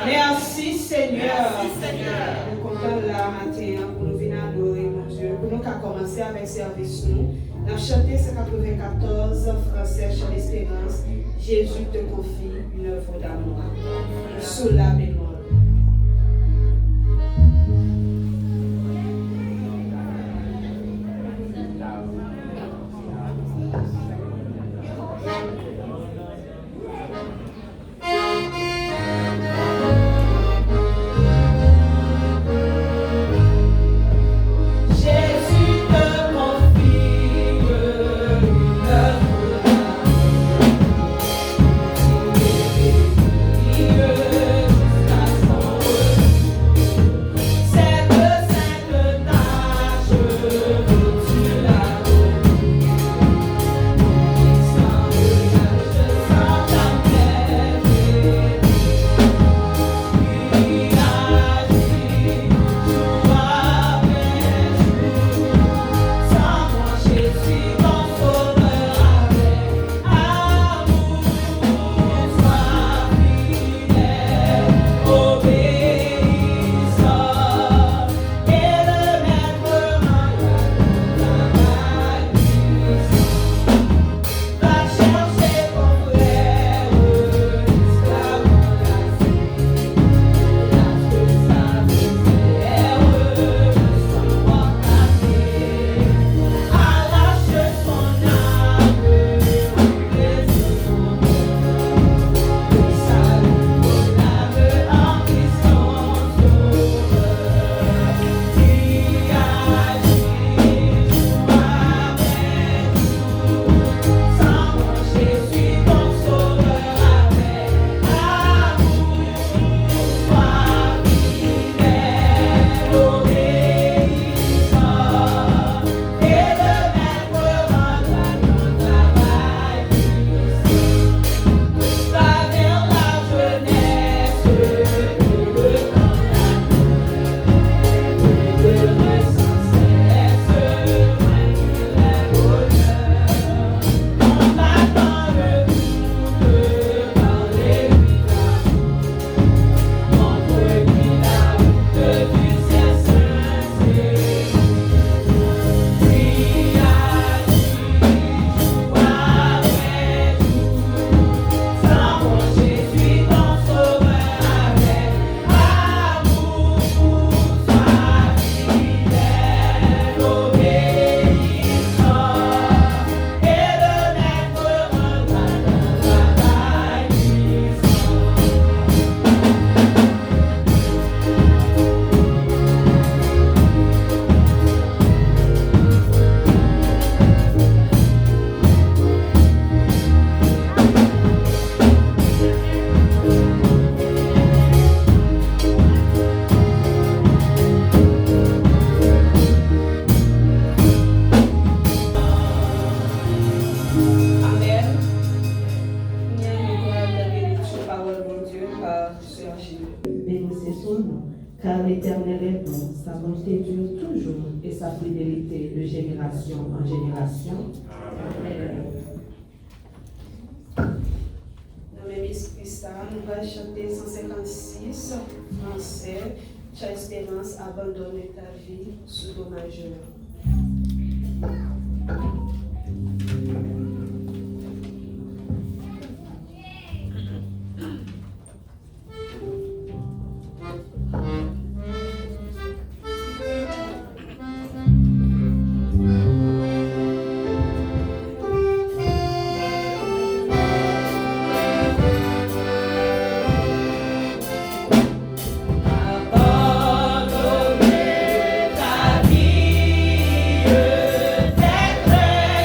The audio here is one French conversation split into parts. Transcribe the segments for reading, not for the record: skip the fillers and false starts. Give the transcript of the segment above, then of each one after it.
Merci Seigneur. Nous comptons là matin pour nous venir adorer mon Dieu. Pour nous commencer avec service nous. Nous avons chanté 94 français chant d'espérance. Jésus te confie une œuvre d'amour. Sous la bémol. Car l'Éternel est bon, sa bonté dure toujours et sa fidélité de génération en génération. Amen. Dans le même esprit, nous allons chanter 156 français. Cha espérance, abandonne ta vie sous do majeur. Abandonner ta vie, c'est très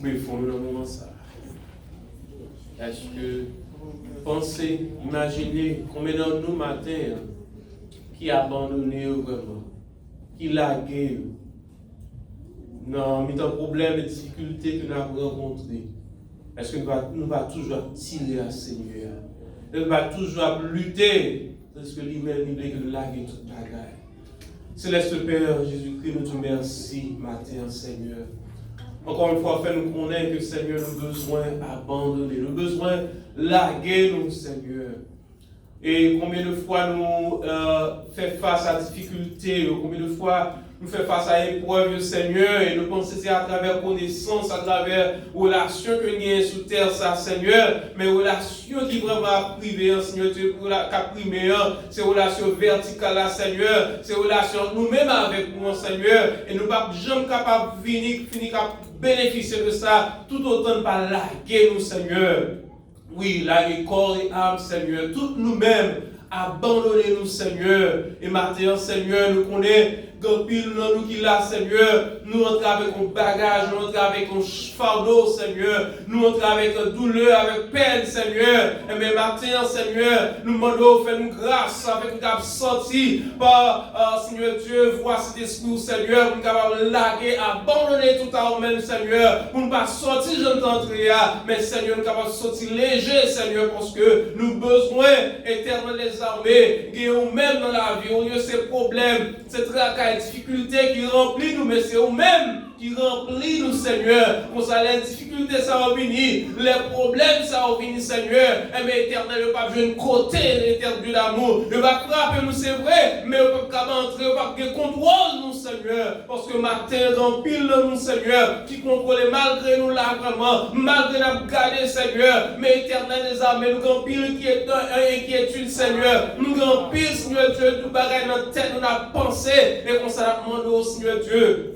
Mais il faut nous dans le moment ça. Est-ce que, pensez, imaginez combien de nous matin qui abandonné vraiment, qui lagué. Non, mais un problème, des difficultés que nous avons rencontrées. Est-ce que nous va toujours tirer à Seigneur? Nous va toujours lutter parce que lui-même, il veut que nous laguer toute bagaille. Céleste Père, Jésus-Christ, nous te remercie matin, Seigneur. Encore une fois, fais-nous connaître que, Seigneur, nous avons besoin d'abandonner, nous avons besoin de laguer, nous, Seigneur. Et combien de fois nous faisons face à difficultés, combien de fois nous faisons face à épreuves, Seigneur, et nous pensons que c'est à travers connaissance, à travers relations que nous avons sous terre, ça, Seigneur, mais relations qui vraiment privées, Seigneur, c'est relations verticales, Seigneur, c'est relations nous-mêmes avec nous, Seigneur, et nous ne sommes pas jamais capables de finir bénéficier de ça, tout autant de pas laguer nous, Seigneur. Oui, laguer corps et âme, Seigneur, toutes nous-mêmes, abandonnez-nous, Seigneur, et maintenant, Seigneur, nous connaissons pile nous qui là, Seigneur, nous entrons avec un bagage, nous entrons avec un fardeau, Seigneur, nous entrons avec douleur, avec peine, Seigneur, et bien maintenant, Seigneur, nous demandons, fais-nous grâce, avec nous capable sorti par, Seigneur Dieu, voir cet esprit, Seigneur, pour nous capable laguer, abandonner tout à nous-mêmes, Seigneur, pour ne pas sortir, je t'entrer, mais Seigneur, nous capable sortir léger, Seigneur, parce que nous besoin éternel des armées, qui ont même dans la vie, au lieu de ces problèmes, ces tracas, difficultés qui remplissent nous, mais c'est eux-mêmes qui remplissent nous, Seigneur. Pour ça, les difficultés, ça va venir, les problèmes, ça va venir, Seigneur. Et mais éternel, le pape, je ne côté l'éternel d'amour. Il va frapper nous, c'est vrai, mais on peut pas entrer, on va pas contrôle nous, Seigneur. Parce que matin, dans pile nous, Seigneur, qui contrôle malgré nous là, vraiment, malgré nous garder, Seigneur. Mais éternel des armées, nous avons pile qui est inquiétude, Seigneur. Nous avons pile, Seigneur Dieu, nous bagaille dans notre tête, nous avons pensé, et qu'on s'en demande au Seigneur Dieu.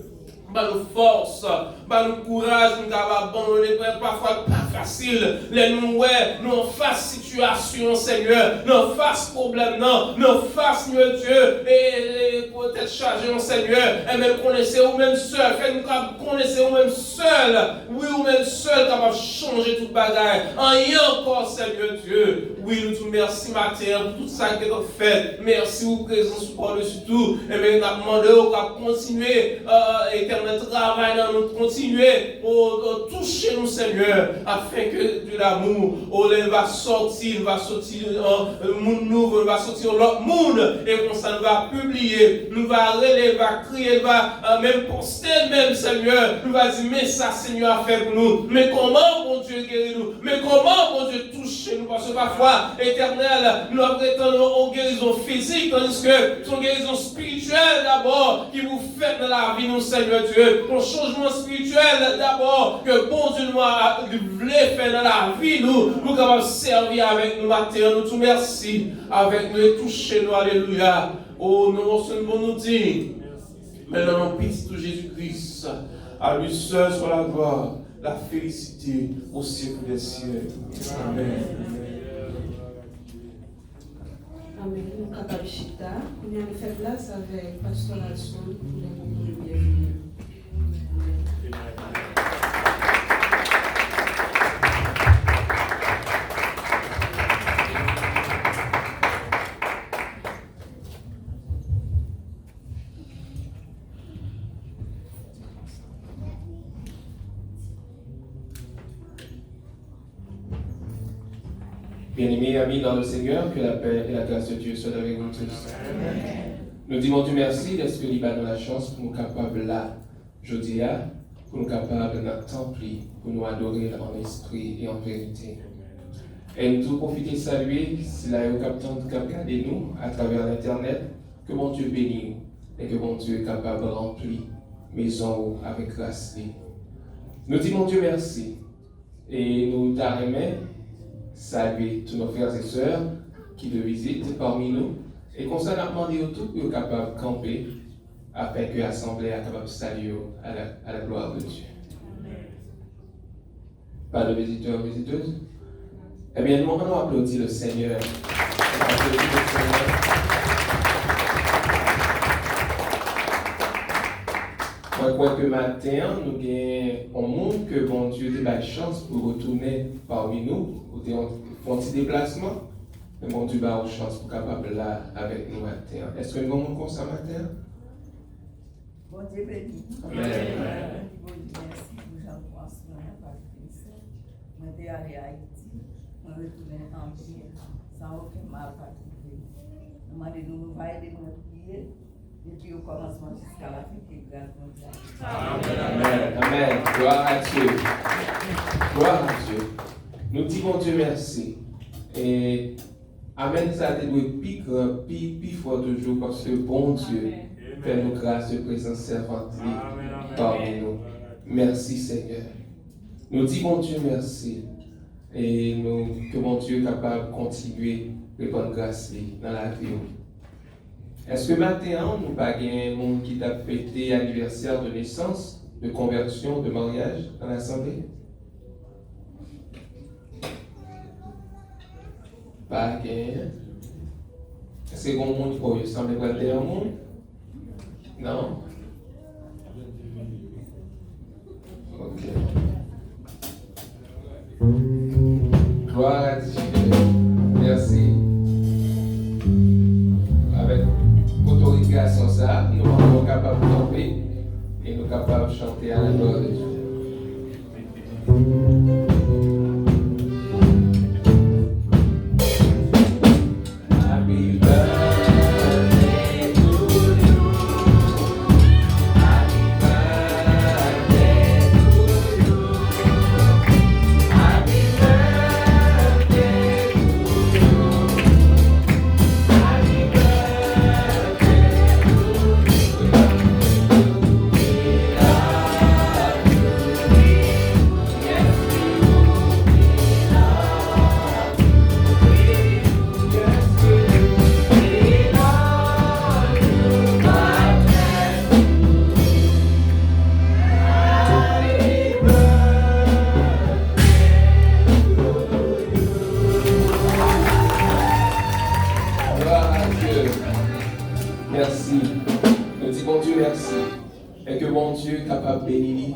Bah nous force, bah nous courage, nous avons abandonné, parfois pas facile. Les nous en face situation, Seigneur, nous en face problème, nous en face, Seigneur Dieu, et peut-être chargé, Seigneur, et même connaissez vous-même seul, faites-nous connaissez vous-même seul, oui, vous-même seul, capable de changer toute bagaille. Rien encore, Seigneur Dieu, oui, nous te remercions matin pour tout ça que vous faites. Merci pour présence par-dessus tout, et bien nous avons demandé qu'on continuer, éternel travail dans nous, continuer pour toucher nous, Seigneur, afin que de l'amour, il va sortir monde nouveau, il va sortir l'autre monde, et comme ça nous va publier, nous va relayer, va crier, va même poster, même, Seigneur, nous va dire, mais ça, Seigneur, a fait pour nous, mais comment, mon Dieu, guérit nous, mais comment, mon Dieu, touche nous, parce que parfois, éternel, nous prétendons une guérison physique, tandis que c'est une guérison spirituelle d'abord, qui vous fait dans la vie, nous, Seigneur Dieu, un changement spirituel d'abord, que bon Dieu nous voulait faire dans la vie, nous capables de servir avec nous matin, nous te merci, avec nous et toucher nous, alléluia. Oh, nous recevons nous dire, mais dans le petit de Jésus-Christ, à lui seul soit la gloire, la félicité au siècle des siècles. Amen. Amen. Nous capables chita, nous allons faire place avec Pasteur Alson pour les moments de bienvenue. Bien-aimés amis dans le Seigneur, que la paix et la grâce de Dieu soient avec nous tous. Nous disons Dieu merci d'être que nous avons la chance pour nous capables là, jeudi, pour nous capables de notre temple, pour nous adorer en esprit et en vérité. Et nous tous profiter de saluer, si la capitaine de regarder nous à travers l'internet, que mon Dieu bénisse et que mon Dieu est capable de remplir maison avec grâce. Nous disons Dieu merci et nous t'arrêtons. Saluer tous nos frères et sœurs qui le visitent parmi nous et qu'on s'en a demandé tout pour être capable de camper afin que l'Assemblée soit capable de saluer à la gloire de Dieu. Pas de visiteurs ou visiteuses? Eh bien, nous allons applaudir le Seigneur. Je crois que matin, nous avons un monde que bon Dieu ait la chance pour retourner parmi nous, pour faire un petit déplacement. Mais bon Dieu a une chance pour capable là avec nous matin. Est-ce que nous avons comme ça matin? Bon Dieu béni. Amen. Merci pour Jean-François, parce que moi j'étais allé à Haïti, je retourné en Chine, sans aucun mal particulier. Je m'a dit, nous va aider nous prier, depuis au commencement jusqu'à la fin, qui est grâce à nous. Amen. Amen. Gloire à Dieu. Gloire à Dieu. Nous disons Dieu merci. Et Amen, ça a été plus fort toujours parce que bon Dieu fait nous grâce de présence servante parmi nous. Merci Seigneur. Nous disons Dieu merci. Et que mon Dieu est capable de continuer de répandre grâce dans la vie. Est-ce que maintenant, nous pas un monde qui t'a fêté l'anniversaire de naissance, de conversion, de mariage dans l'assemblée? Pas gain. Est-ce que bon monde pour eux semble pas un monde? Non? Ok. Gloire à Dieu. Merci. Avec autorisation ça, nous sommes capables de tomber et nous sommes capables de chanter à la gloire de Dieu. Happy birthday to you. Happy birthday to you. Happy birthday to you. Happy Gloire à Dieu. Merci. Nous disons bon Dieu merci. Et que bon Dieu est capable de bénir.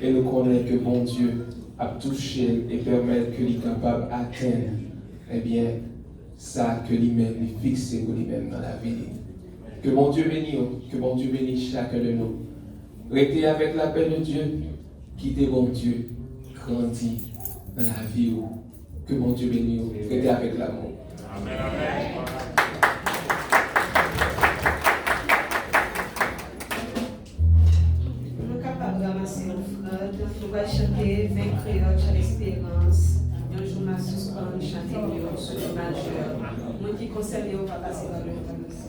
Et nous connaissons que bon Dieu a touché et permet que lui est capable d'atteindre. Eh bien, ça que lui-même, lui fixe pour lui-même dans la vie. Que bon Dieu bénisse, que bon Dieu bénisse chacun de nous. Restez avec la paix de Dieu. Quittez bon Dieu. Grandis dans la vie. Que bon Dieu bénisse. Restez avec l'amour. Amen, amen. Nous sommes capables de ramasser nos fraudes. Nous allons chanter 20 créoles à l'espérance. Un jour, nous suspendons chanter mieux sur le majeur. Moi qui conserve, on va passer dans le temps aussi.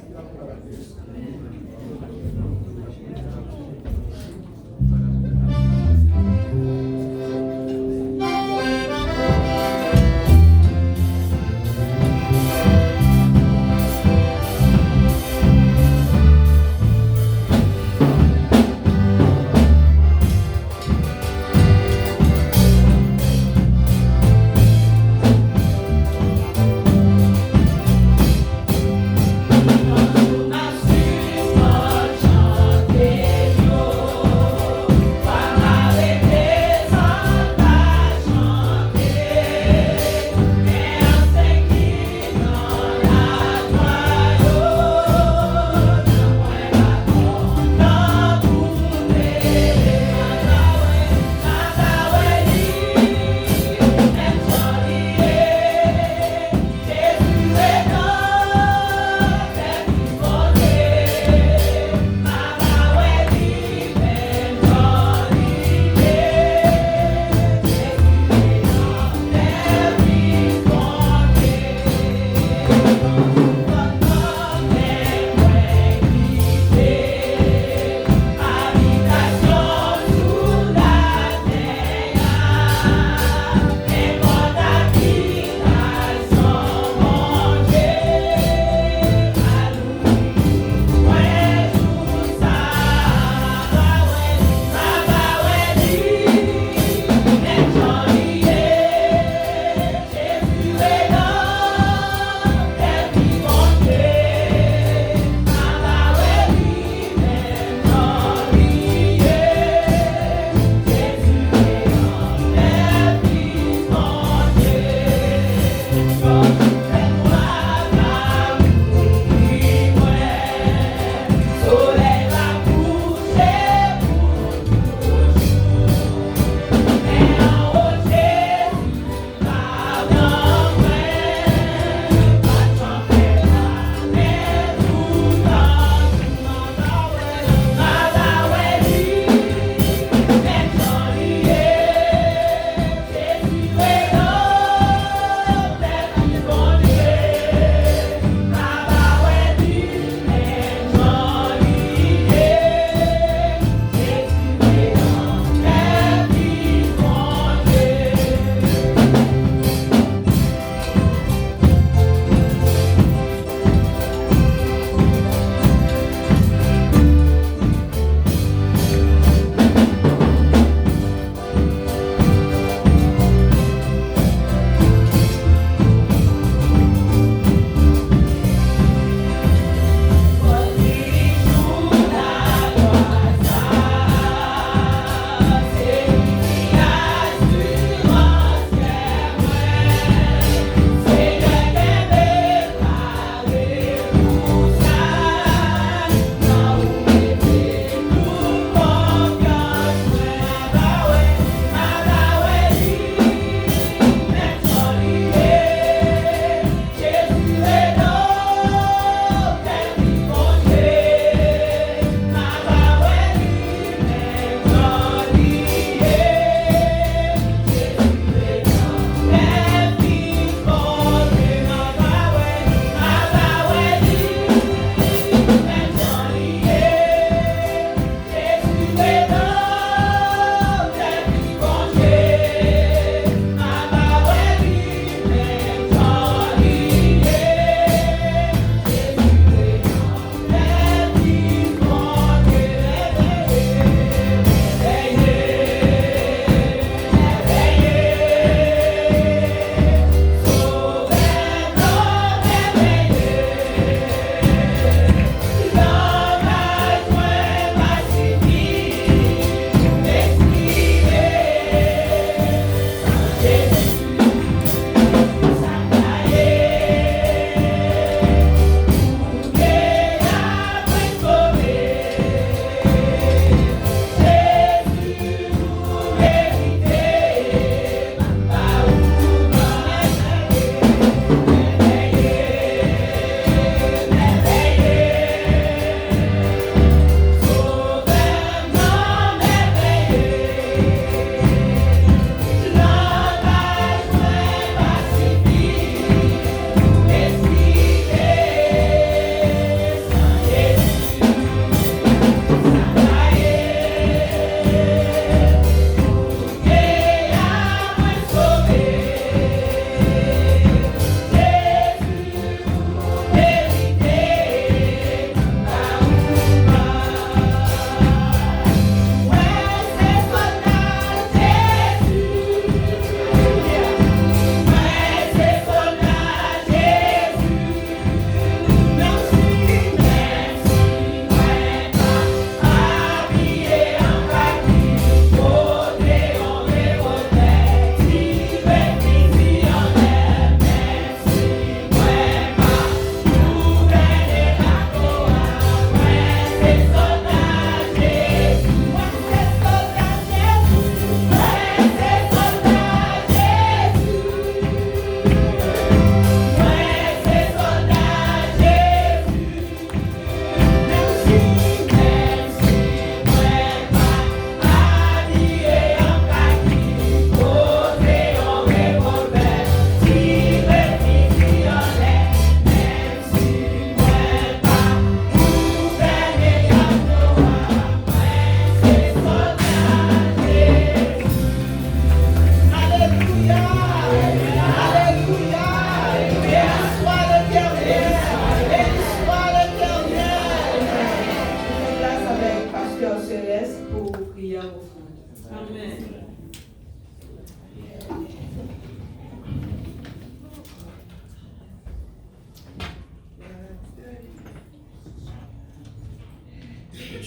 Nasci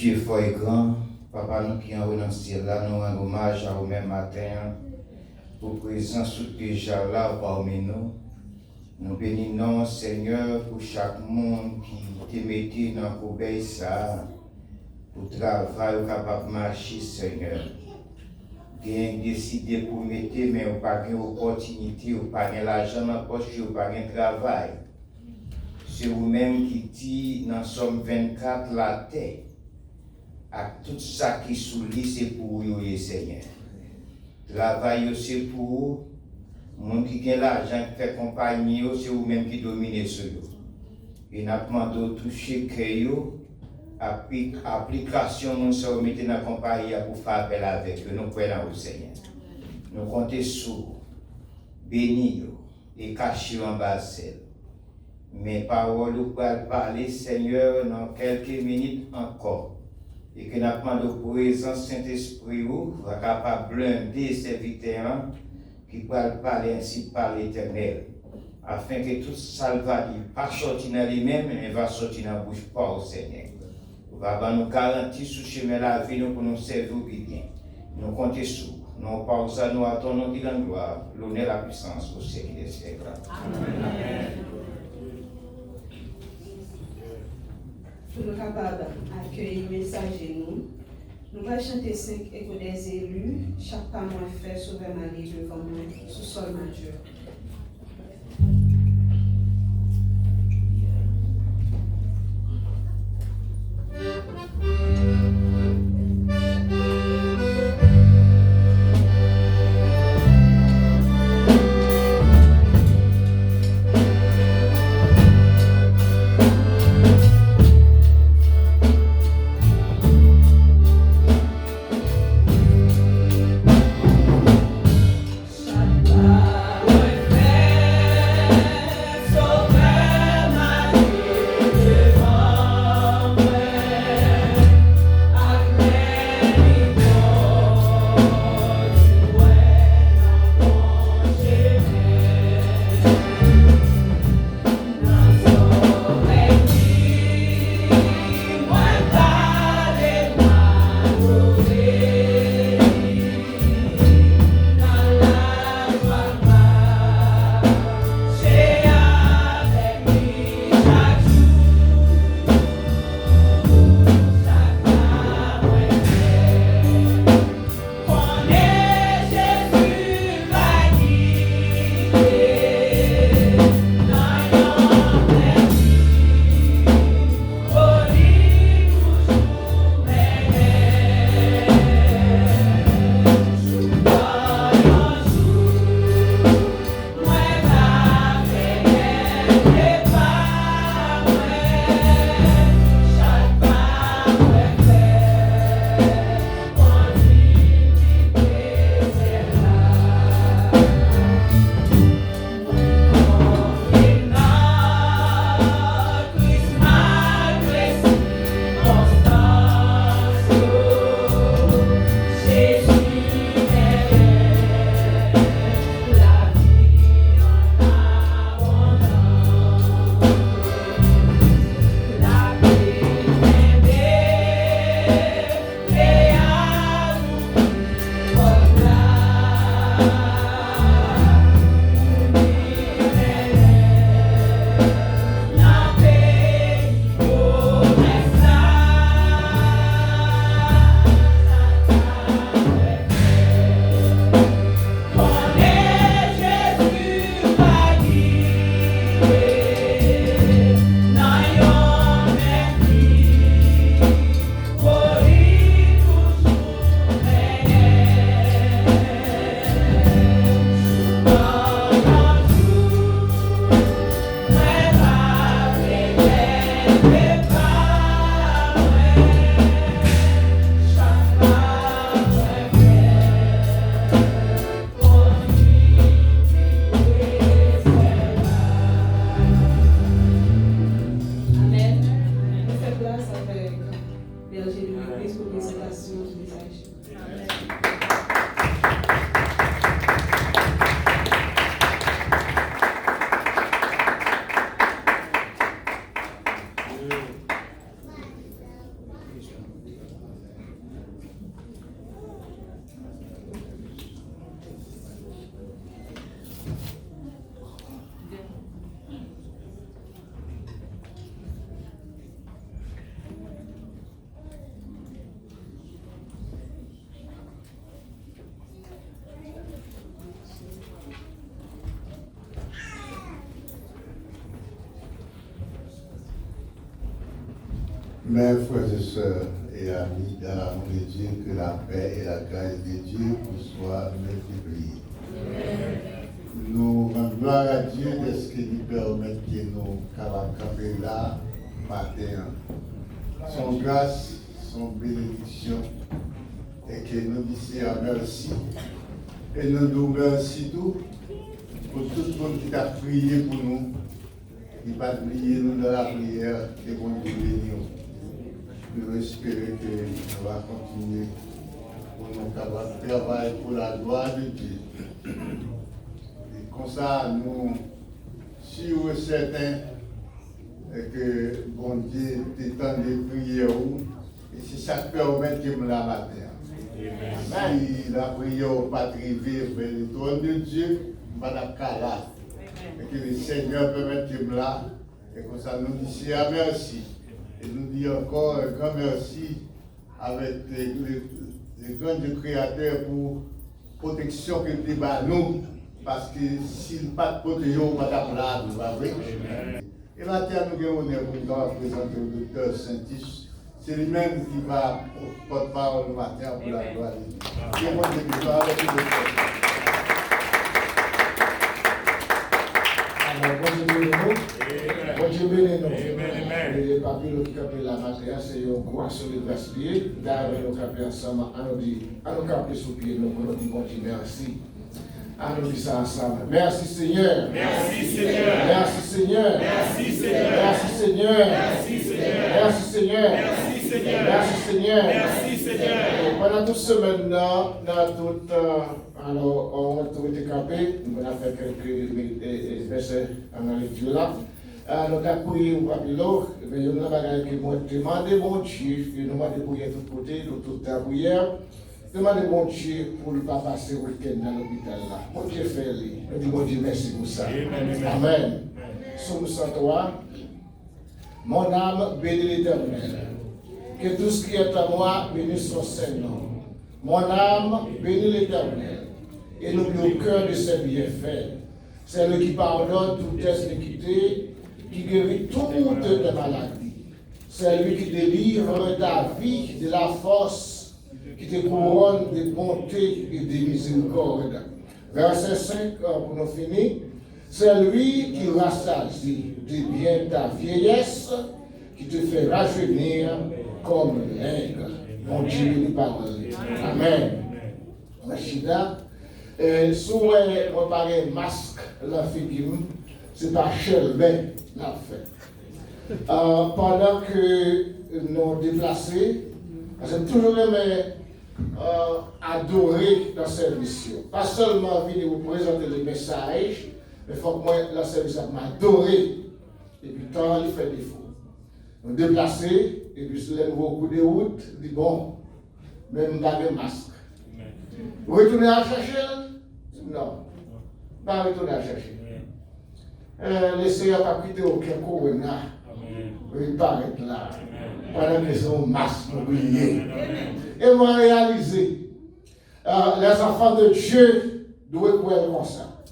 Dieu fort et grand, Papa, nous qui en renoncé là, nous rendons hommage à vous même matin, pour présence déjà là parmi nous. Nous bénissons, Seigneur, pour chaque monde qui te mette dans le cobaye ça, pour travailler capable de marcher, Seigneur. Qui décidé pour mettre, mais vous pas de opportunité, vous pas de l'argent dans la poche, vous pas de travail. C'est vous-même qui dit dans Somme 24 la terre. À tout ça qui soulit, c'est pour vous, Seigneur. Travail, c'est pour vous. Monde qui a l'argent, qui fait compagnie, c'est vous-même qui dominez sur vous. Et nous demandons de toucher que application, nous sommes mis dans la compagnie pour faire appel avec eux. Nous croyons au Seigneur. Nous comptons sur vous, bénis et cachez en bas celle. Mes paroles, nous pouvons parler, Seigneur, dans quelques minutes encore. Et que nous demandons pour présence Saint-Esprit, vous êtes capable de blinder ces serviteurs qui peuvent parler ainsi par l'Éternel, afin que tout ça va dire, pas sortir dans lui-même, mais va sortir dans la bouche pas au Seigneur. Vous allez nous garantir sur le chemin de la vie pour nous servir bien. Nous comptons sur vous. Nous parlons ça, nous attendons qu'il en gloire, l'honneur, la puissance au siècle des siècles. Amen. Pour nous capables d'accueillir le message de nous allons chanter 5 échos des élus, chaque pas moins fait, sauver ma vie devant nous, sous sol majeur. Chaque pas Mes frères et sœurs et amis, dans l'amour de Dieu, que la paix et la grâce de Dieu vous soient multipliées. Nous rendons gloire à Dieu de ce qui nous permet que nous camper là matin. Son grâce, son bénédiction, et que nous disons merci. Et nous nous merci tout pour tout le monde qui a prié pour nous. Il va prier nous dans la prière et bon Dieu bénir. Nous espérons que nous va continuer pour nous capables de travailler pour la gloire de Dieu. Et comme ça, nous sommes certains que bon Dieu t'étend des prières et c'est ça qui permet que nous la matin. Si la prière n'est pas arrivée vers le trône de Dieu, nous ne sommes pas là. Et que le Seigneur permette que nous là. Et comme ça, nous disons merci. Et nous disons encore un grand merci avec les grands créateurs pour la protection que tu as nous. Parce que s'il n'a pas de protection, on ne va pas là, vous voyez. Et maintenant, nous avons l'honneur pour présenter le docteur Saint-Tiche. C'est lui-même qui va porte-parole le matin pour la gloire de Dieu. Bon Dieu bénisse nous. Les papiers qui capent la matière, c'est un gros solide gaspillé. D'ailleurs, nous capons ensemble, à nous caper sous pied, nous pour nous dire bon Dieu merci. À nous dire ça ensemble. Merci Seigneur. Merci Seigneur. Merci Seigneur. Merci Seigneur. Merci Seigneur. Merci Seigneur. Merci Seigneur. Merci Seigneur. Merci Seigneur. Merci Seigneur. Pendant toute semaine, dans toute, alors, on a été capé, on a fait quelques versets dans la lecture là. Nous avons prié au papillon, mais nous avons demandé mon Dieu, nous avons prié de tous côtés, de toute la prière. Demandez mon Dieu pour ne pas passer le week-end dans l'hôpital là. Mon Dieu fait lui. Nous disons mon Dieu merci pour ça. Amen. Somme 103. Mon âme bénit l'Éternel. Que tout ce qui est à moi bénisse son Saint-Nom. Mon âme bénit l'Éternel. Et n'oublie au cœur de ses bienfaits. C'est lui qui pardonne toute iniquité, qui guérit toutes les maladies. C'est lui qui délivre ta vie de la force, qui te couronne de bonté et de miséricorde. Verset 5, pour nous finir. C'est lui qui rassasie de bien ta vieillesse, qui te fait rajeunir comme l'aigle. Mon Dieu, les paroles. Amen. Rachida, souvent, on parle masque, la figure, c'est pas Chelbin l'a fait. Pendant que nous déplacés, j'ai toujours aimé adorer la service. Pas seulement venir vous présenter les messages, mais il faut que moi, la service m'adorer. Et puis, tant il fait défaut. Nous déplacer, et puis sur les nouveaux coups de route, dit bon, même pas de masque. Vous retournez à chercher? Non. Pas retourner à chercher. Laissez pas quitter aucun corona. Il paraît là. Pendant qu'ils ont masque oublié. Et vous réalisez, les enfants de Dieu doivent croire comme ça.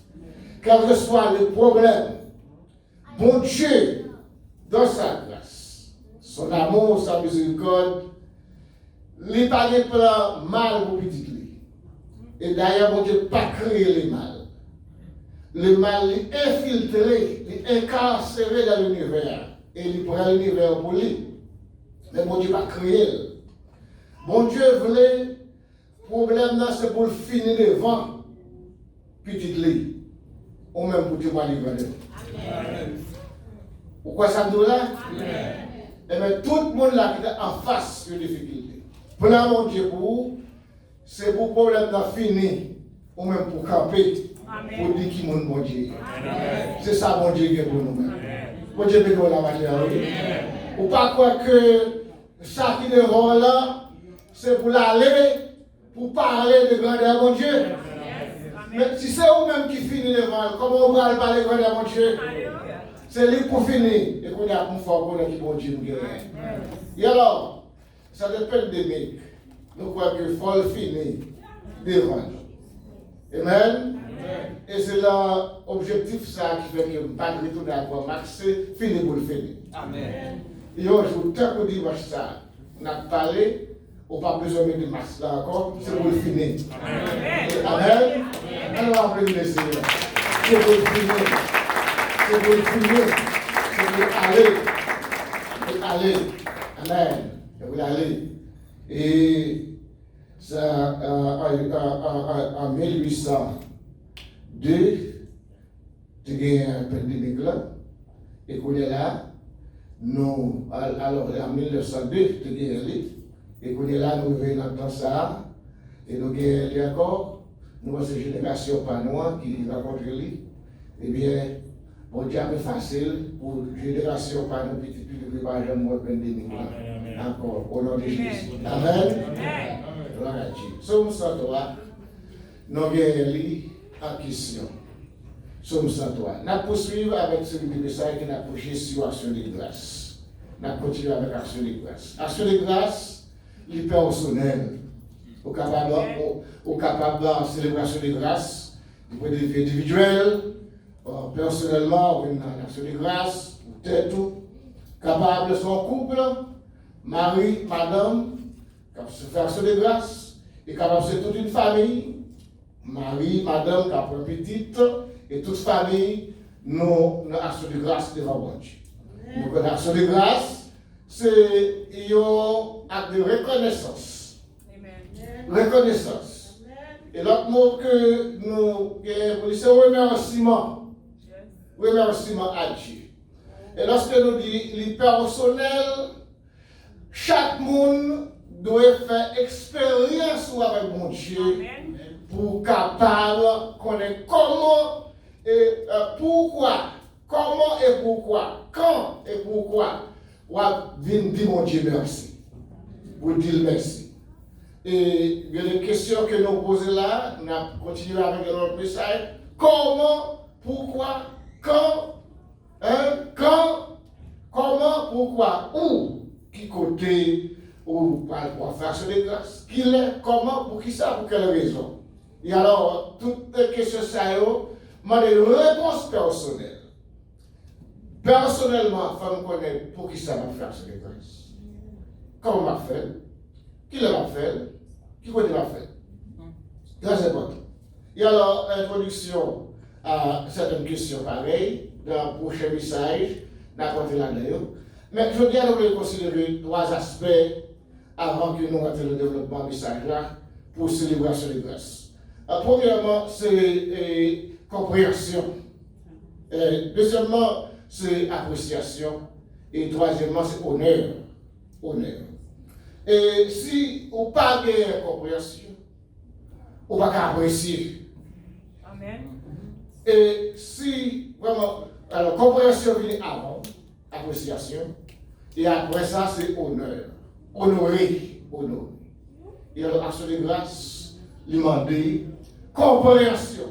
Quel que soit le problème, bon Dieu, dans sa grâce, son amour, sa miséricorde, il n'a pas de plan mal pour petit lui. Et d'ailleurs, bon Dieu n'a pas créé le mal. Le mal est infiltré, il est incarcéré dans l'univers. Et il prend l'univers pour lui. Mais bon Dieu n'a pas créé. Bon Dieu voulait, le problème là, c'est pour finir devant petit lui. Ou même pour te voir les grands. Pourquoi ça nous là? Et bien tout le monde là qui est en face de difficulté. Plan mon Dieu pour vous, c'est pour le problème là fini. Ou même pour camper. Pour dire qui mon Dieu. C'est ça mon Dieu qui est pour nous-mêmes. Bon Dieu bénisse la matière. Ou pas croire que ça qui est devant là, c'est pour l'aller, pour parler de grandeur mon Dieu. Mais si c'est vous-même qui finit devant, comment on va parler de grandeur mon Dieu? C'est lui pour finir. Et qu'on a pour faire pour qui bon Dieu nous guérit. Et alors, ça dépend de nous. Nous croyons qu'il faut le finir devant nous. Amen. Et c'est l'objectif ça qui fait que pas de retourner à quoi Max, c'est fini pour le finir. Amen. Yo, je vous dis que dimanche ça, on a parlé, on n'a pas besoin de mettre de masque là encore, c'est pour le finir. Amen. Alors, après le Seigneur. C'est pour le finir. C'est pour le finir. C'est pour aller. Pour aller. Amen. C'est pour aller. Et ça, en 1802, tu as un pandémique là, et qu'on est là, nous, alors en 1902, tu as allé, et qu'on est là, nous venons dans ça, et nous avons encore, nous avons cette génération par nous qui rencontre lui, eh bien, bon Dieu est facile pour génération par nous, petit peu de préparer un mois pandémique là, encore, au nom de Jésus. Amen. Gloire à Dieu. Somme 103, nous avons en question. Somme 103. Nous poursuivons avec ce message qui n'a pas sur action de grâce. Nous continuons avec action de grâce. Action de grâce, il est personnel. Au capable de célébration de grâce, du point de vue individuel, personnellement, on a action de grâce, peut-être tout. Capable de son couple, mari, madame, se faire action de grâce, et capable de toute une famille, mari, madame, capable petite, et toute famille, nous avons action de grâce devant mon Dieu. Donc, l'action de grâce, c'est un acte de reconnaissance. Reconnaissance. Et l'autre mot que nous avons, c'est remerciement. Remerciement à Dieu. Et lorsque nous disons l'hypersonnel, chaque monde doit faire expérience avec mon Dieu pour capable de connaître comment et pourquoi, comment et pourquoi, quand et pourquoi, on va venir dire mon Dieu merci, pour dire merci. Et il y a des questions que nous posons là, on a continué avec notre message, comment, pourquoi, quand, comment, pourquoi, où, qui côté, ou pour faire ce de grâce, qui l'est, comment, pour qui ça, pour quelle raison. Et alors, toutes les questions, ça y est, moi, des réponses personnelles. Personnellement, il faut me connaître pour qui ça va faire ce de grâce. Comment on va faire, qui l'a fait, qui côté l'a fait. Très important. Et alors, introduction à certaines questions pareilles, dans le prochain message, n'importe là-dedans. Mais je veux bien nous considérer trois aspects avant que nous rentrions le développement du message là pour célébration de grâce. Premièrement, c'est compréhension. Deuxièmement, c'est appréciation. Et troisièmement, c'est honneur. Honneur. Et si on n'a pas de compréhension, on ne va pas apprécier. Amen. Et si vraiment, alors compréhension vient avant, appréciation, et après ça, c'est honneur. Honorer. Honorer. Et alors, action de grâce, demander compréhension.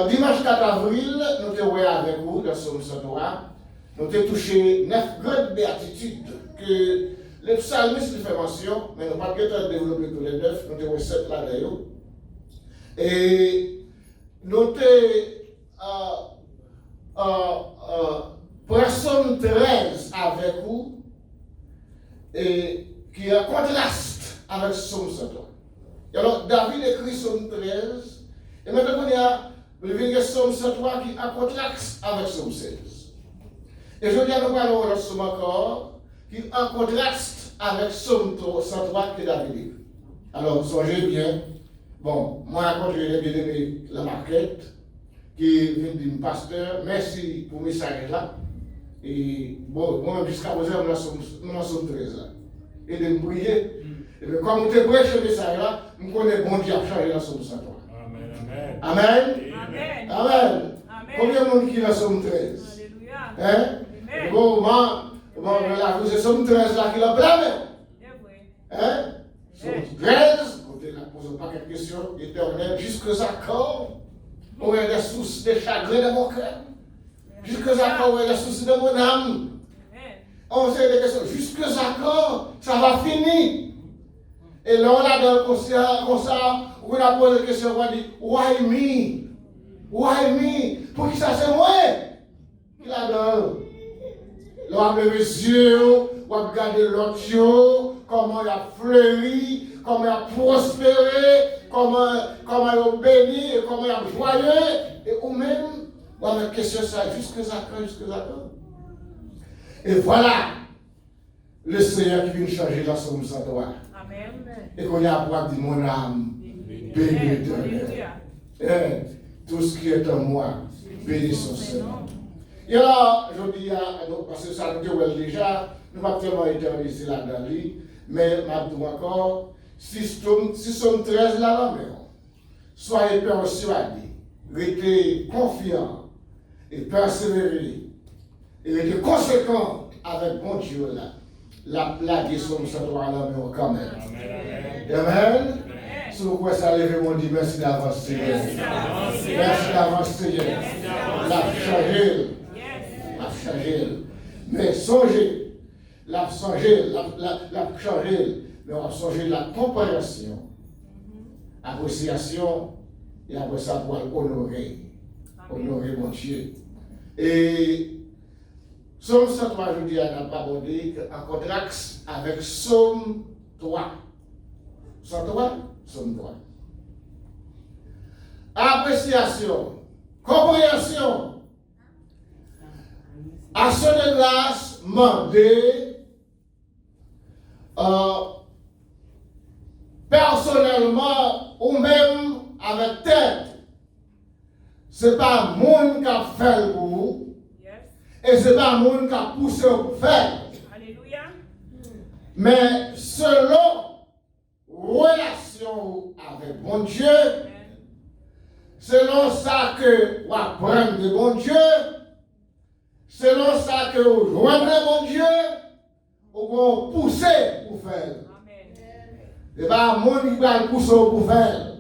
Dimanche 4 avril, nous avons avec vous dans Somme 103, nous avons touché 9 grandes béatitudes que le psalmiste fait mention, mais nous n'avons pas de développer tous les 9, nous avons 7 là d'ailleurs. Et nous personne 13 avec vous, et qui a contraste avec Somme 103. Et alors, David écrit Somme 13, et maintenant, il y a le Somme 103 qui a contraste avec Somme 16. Et je viens de parler de Somme encore, qui a contraste avec Somme 103 que David écrit. Alors, songez bien, bon, moi, quand j'ai bien aimé la maquette, qui vient d'un pasteur, merci pour le message là. Et bon, moi, jusqu'à présent, nous en sommes 13 là. Et de me prier. Et bien, comme vous êtes prêché le message là, je connais bon Dieu à changer la Somme 103. Amen. Amen. Amen. Amen. Amen. Combien de monde qui est la Somme 13? Alléluia. Hein? Amen. Bon, là, vous êtes Somme 13 là qui l'a blâmé. C'est vrai. Hein? Somme 13, vous ne posez pas quelques questions éternelles, jusque à quand? On a des sources de chagrin dans mon cœur. Jusque à quand on a des soucis de mon âme. On sait des questions. Jusque à quand ça va finir. Et là, on a dans le concert, comme ça, on a posé des questions, on a dit, why me? Why me? Pour qui ça c'est moi? Il a dans. L'on a levé les yeux, on a regardé l'autre jour, comment il a fleuri, comment il a prospéré, comment il a béni, et comment il a joyeux. Et ou même, on a questionné ça jusqu'à quand. Et voilà le Seigneur qui vient changer la somme sans toi. Amen. Et qu'on y a pour dire mon âme, béni l'Éternel. Tout ce qui est en moi, béni son Seigneur. Et là, je dis, parce que ça nous dit déjà, nous ne pouvons pas tellement éterniser là-dedans, mais je dis encore, si sommes 13 là, soyez persuadés, restez confiants et persévérez, et restez conséquents avec bon Dieu là. La guérison nous doit là, mais quand même. Amen. Si vous pouvez saluer, on dit merci d'avance, Seigneur. Merci d'avance, Seigneur. La changer. Mais songez, la changer, mais on va changer la compréhension, appréciation, et après ça, pour honorer mon Dieu. Et Somme 103, je dis, on n'a pas abordé en contraste avec Somme 3. 103, Somme 3. Appréciation, compréhension, action de grâce, mandé, personnellement ou même avec tête. Ce n'est pas le monde qui a fait pour vous. Et ce n'est pas le monde qui a poussé pour faire. Alléluia. Mais selon relation avec bon Dieu, selon ça que vous apprenez de bon Dieu, selon ça que vous joignez bon Dieu, vous poussez pour faire. Ce n'est pas le monde qui va pousser pour faire.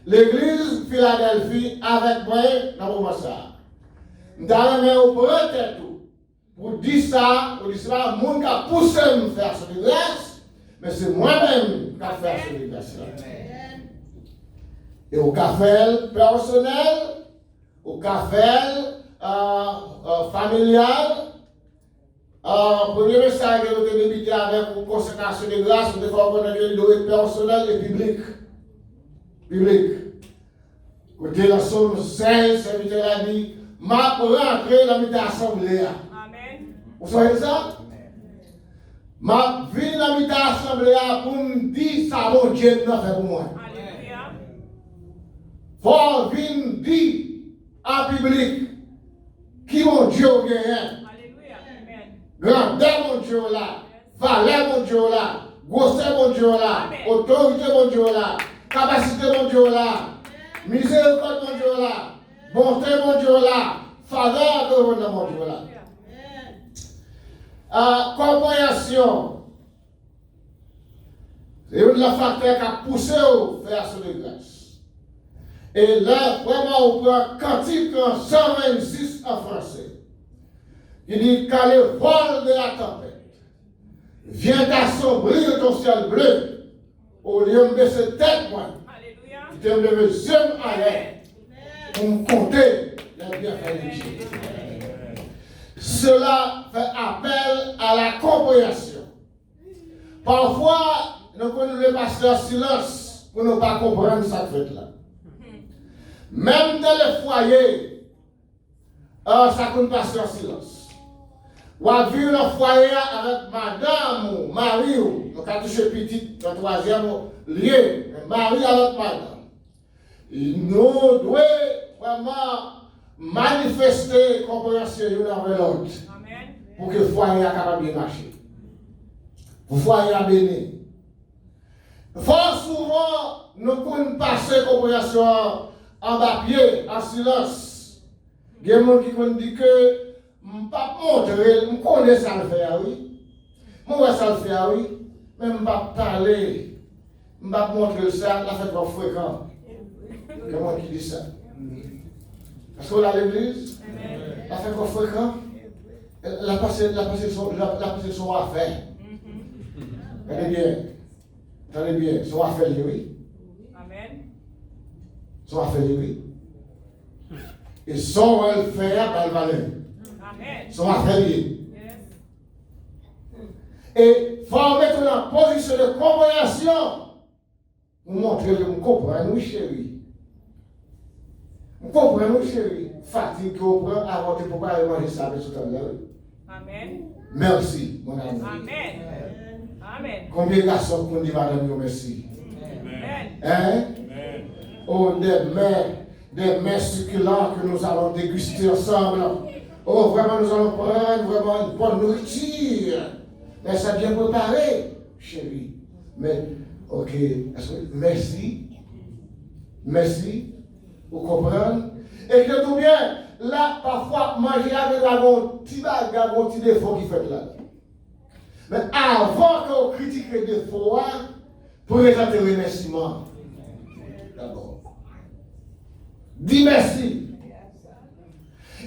L'église Philadelphie avec moi, dans le ça. Dans le au prêtre tout. Pour dire ça, pour dire ça, le monde qui a poussé à me faire ce grâce, mais c'est moi-même qui a fait ce grâce. Et au café personnel, au café familial, premier message que nous avons débuté avec une consécration de grâce, nous devons avoir le personnel et public. Côté la somme 16, serviteur a dit, m'a rentré dans l'assemblée. Amen. Vous savez ça? M'a vu dans l'assemblée pour me dire ça, mon Dieu, n'a fait pour moi. Alléluia. Faut venir dire en public qui mon Dieu gagne. Alléluia. Amen. Grandeur mon Dieu là, valeur mon Dieu là, grosseur mon Dieu là, autorité mon Dieu là, capacité mon Dieu là, miséricorde mon Dieu là, bonté mon Dieu là, faveur de mon Dieu là. Compréhension, c'est un des facteurs qui a poussé à faire ce de grâce. Et là, vraiment, on prend cantique en 126 en français. Il dit, car le vol de la tempête vient d'assombrir ton ciel bleu, au lieu de baisser tête, moi. Alléluia. Tu me lever les yeux en l'air pour me compter les bienfaits de Dieu. Cela fait appel à la compréhension. Parfois, nous connaissons le pasteur silence pour ne pas comprendre cette fête-là. Même dans les foyers, ça compte pasteur silence. Ou à vivre dans le foyer avec madame ou mari, ou nous avons touché petit, le troisième lieu, mari avec madame. Nous devons vraiment manifester compréhension l'un avec l'autre. Pour que le foyer soit capable de marcher. Pour que le foyer soit béni. Fort souvent, nous pouvons passer compréhension en bas pied, en silence. Il y a des gens qui disent que je ne peux pas montrer, je connais ça le faire, oui. Je vois ça le faire, oui. Mais je ne peux pas parler, je ne peux pas montrer ça, la fête va fréquent. Comment qui dit ça? Parce qu'on a l'église, la fête va fréquent. La passée son affaire. Attendez bien, son affaire, oui. Amen. Son affaire, oui. Et son faire, elle va aller. Amen. Son affaire, Yes, Et il faut mettre en position de compréhension pour montrer que nous comprenons, chérie. Nous comprenons, chérie. Fatigue qu'on prend avant de pouvoir manger ça avec tout à l'heure. Amen. Merci, mon ami. Amen. Amen. Combien de garçons qu'on dit madame, merci? Amen. Hein? Oh, des mets succulents que nous allons déguster ensemble. Oh, vraiment, nous allons prendre vraiment une bonne nourriture. Mais ça bien préparé, chérie. Mais, ok, merci. Merci. Vous comprenez? Et que tout bien, là, parfois, manger avec un petit bagage, un petit défaut qui fait là. Mais avant qu'on critique les défauts, pour présenter les remerciements. D'abord. Dis merci.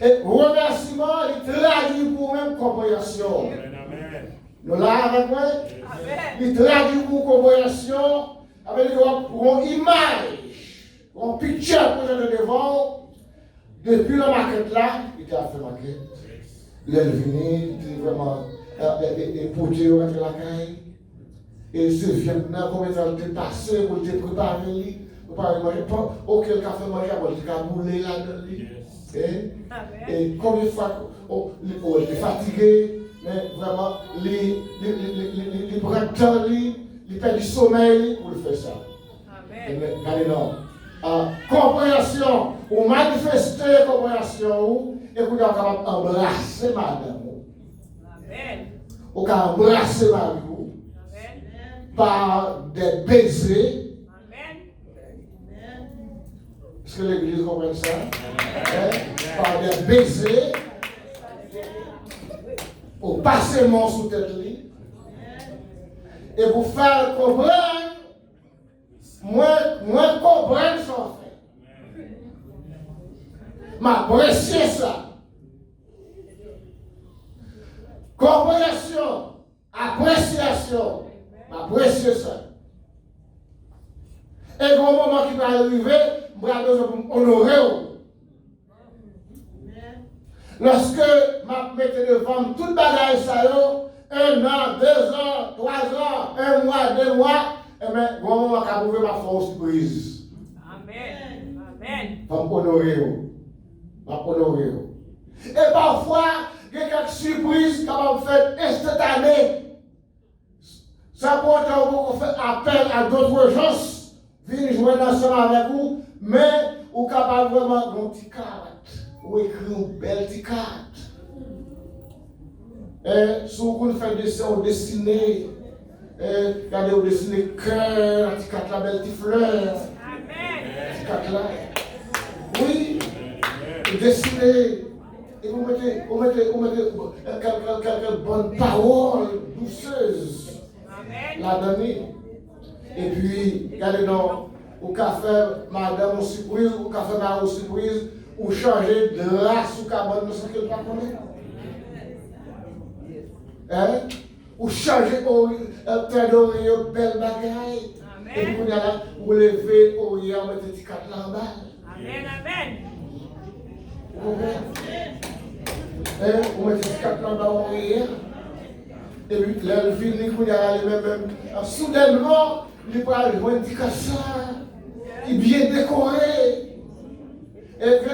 Et remerciement, il traduit pour même compréhension. Nous là avec moi, il traduit pour compréhension avec une image, une picture que je devant. Depuis la maquette là, il était à faire maquette. Il est venu, il était vraiment épousé avec la caille. Et ce Vietnam, combien de temps il était passé pour te préparer. Auquel café manger, il a boulé là-dedans. Et combien de fois il était fatigué, mais vraiment, il prend le temps, il perd du sommeil pour le faire ça. Regardez non. Compréhension, ou manifester compréhension, et vous êtes capable d'embrasser madame. Amen. Vous pouvez embrasser madame par des baisers. Est-ce que l'église comprend ça? Par des baisers, pour passer mon sous tête et pour faire comprendre, moi comprendre ça fait. M'apprécier ça. Compréhension, appréciation, m'apprécier ça. Et au moment qui va arriver, je vais honorer. Lorsque je mette devant toute bagaille, ça, 1 an, 2 ans, 3 ans, 1 mois, 2 mois, et bien, je vais trouver ma force surprise. Amen. Amen. Je vais honorer. Et parfois, il y a quelques surprises qu'on fait instantanées. Ça peut être qu'on fait appel à d'autres gens, viennent jouer ensemble avec vous, mais vous êtes capable vraiment de petit carte, ou écrire une belle petite carte. Et si vous faites des dessins, dessinez, regardez, vous dessinez cœur, un petit carte, la belle petite fleur. Petit carte là. Oui, vous dessinez, et vous mettez quelques bonnes paroles douceuses là-dedans. Et puis, regardez donc, au café, madame, au surprise, au café, madame, au surprise, ou changer de race ou cabane, ce qu'elle pas connaître. Hein? Ou changer trait d'oreille, belle bagaille. Et puis, vous levez l'oreille, vous mettez des cartes là en bas. Amen, amen. Vous comprenez? Vous mettez des cartes là en bas, l'oreille. Et puis, là, le film, il y a les mêmes. Soudainement, il va aller voir un petit cassard, qui est bien décoré. Et que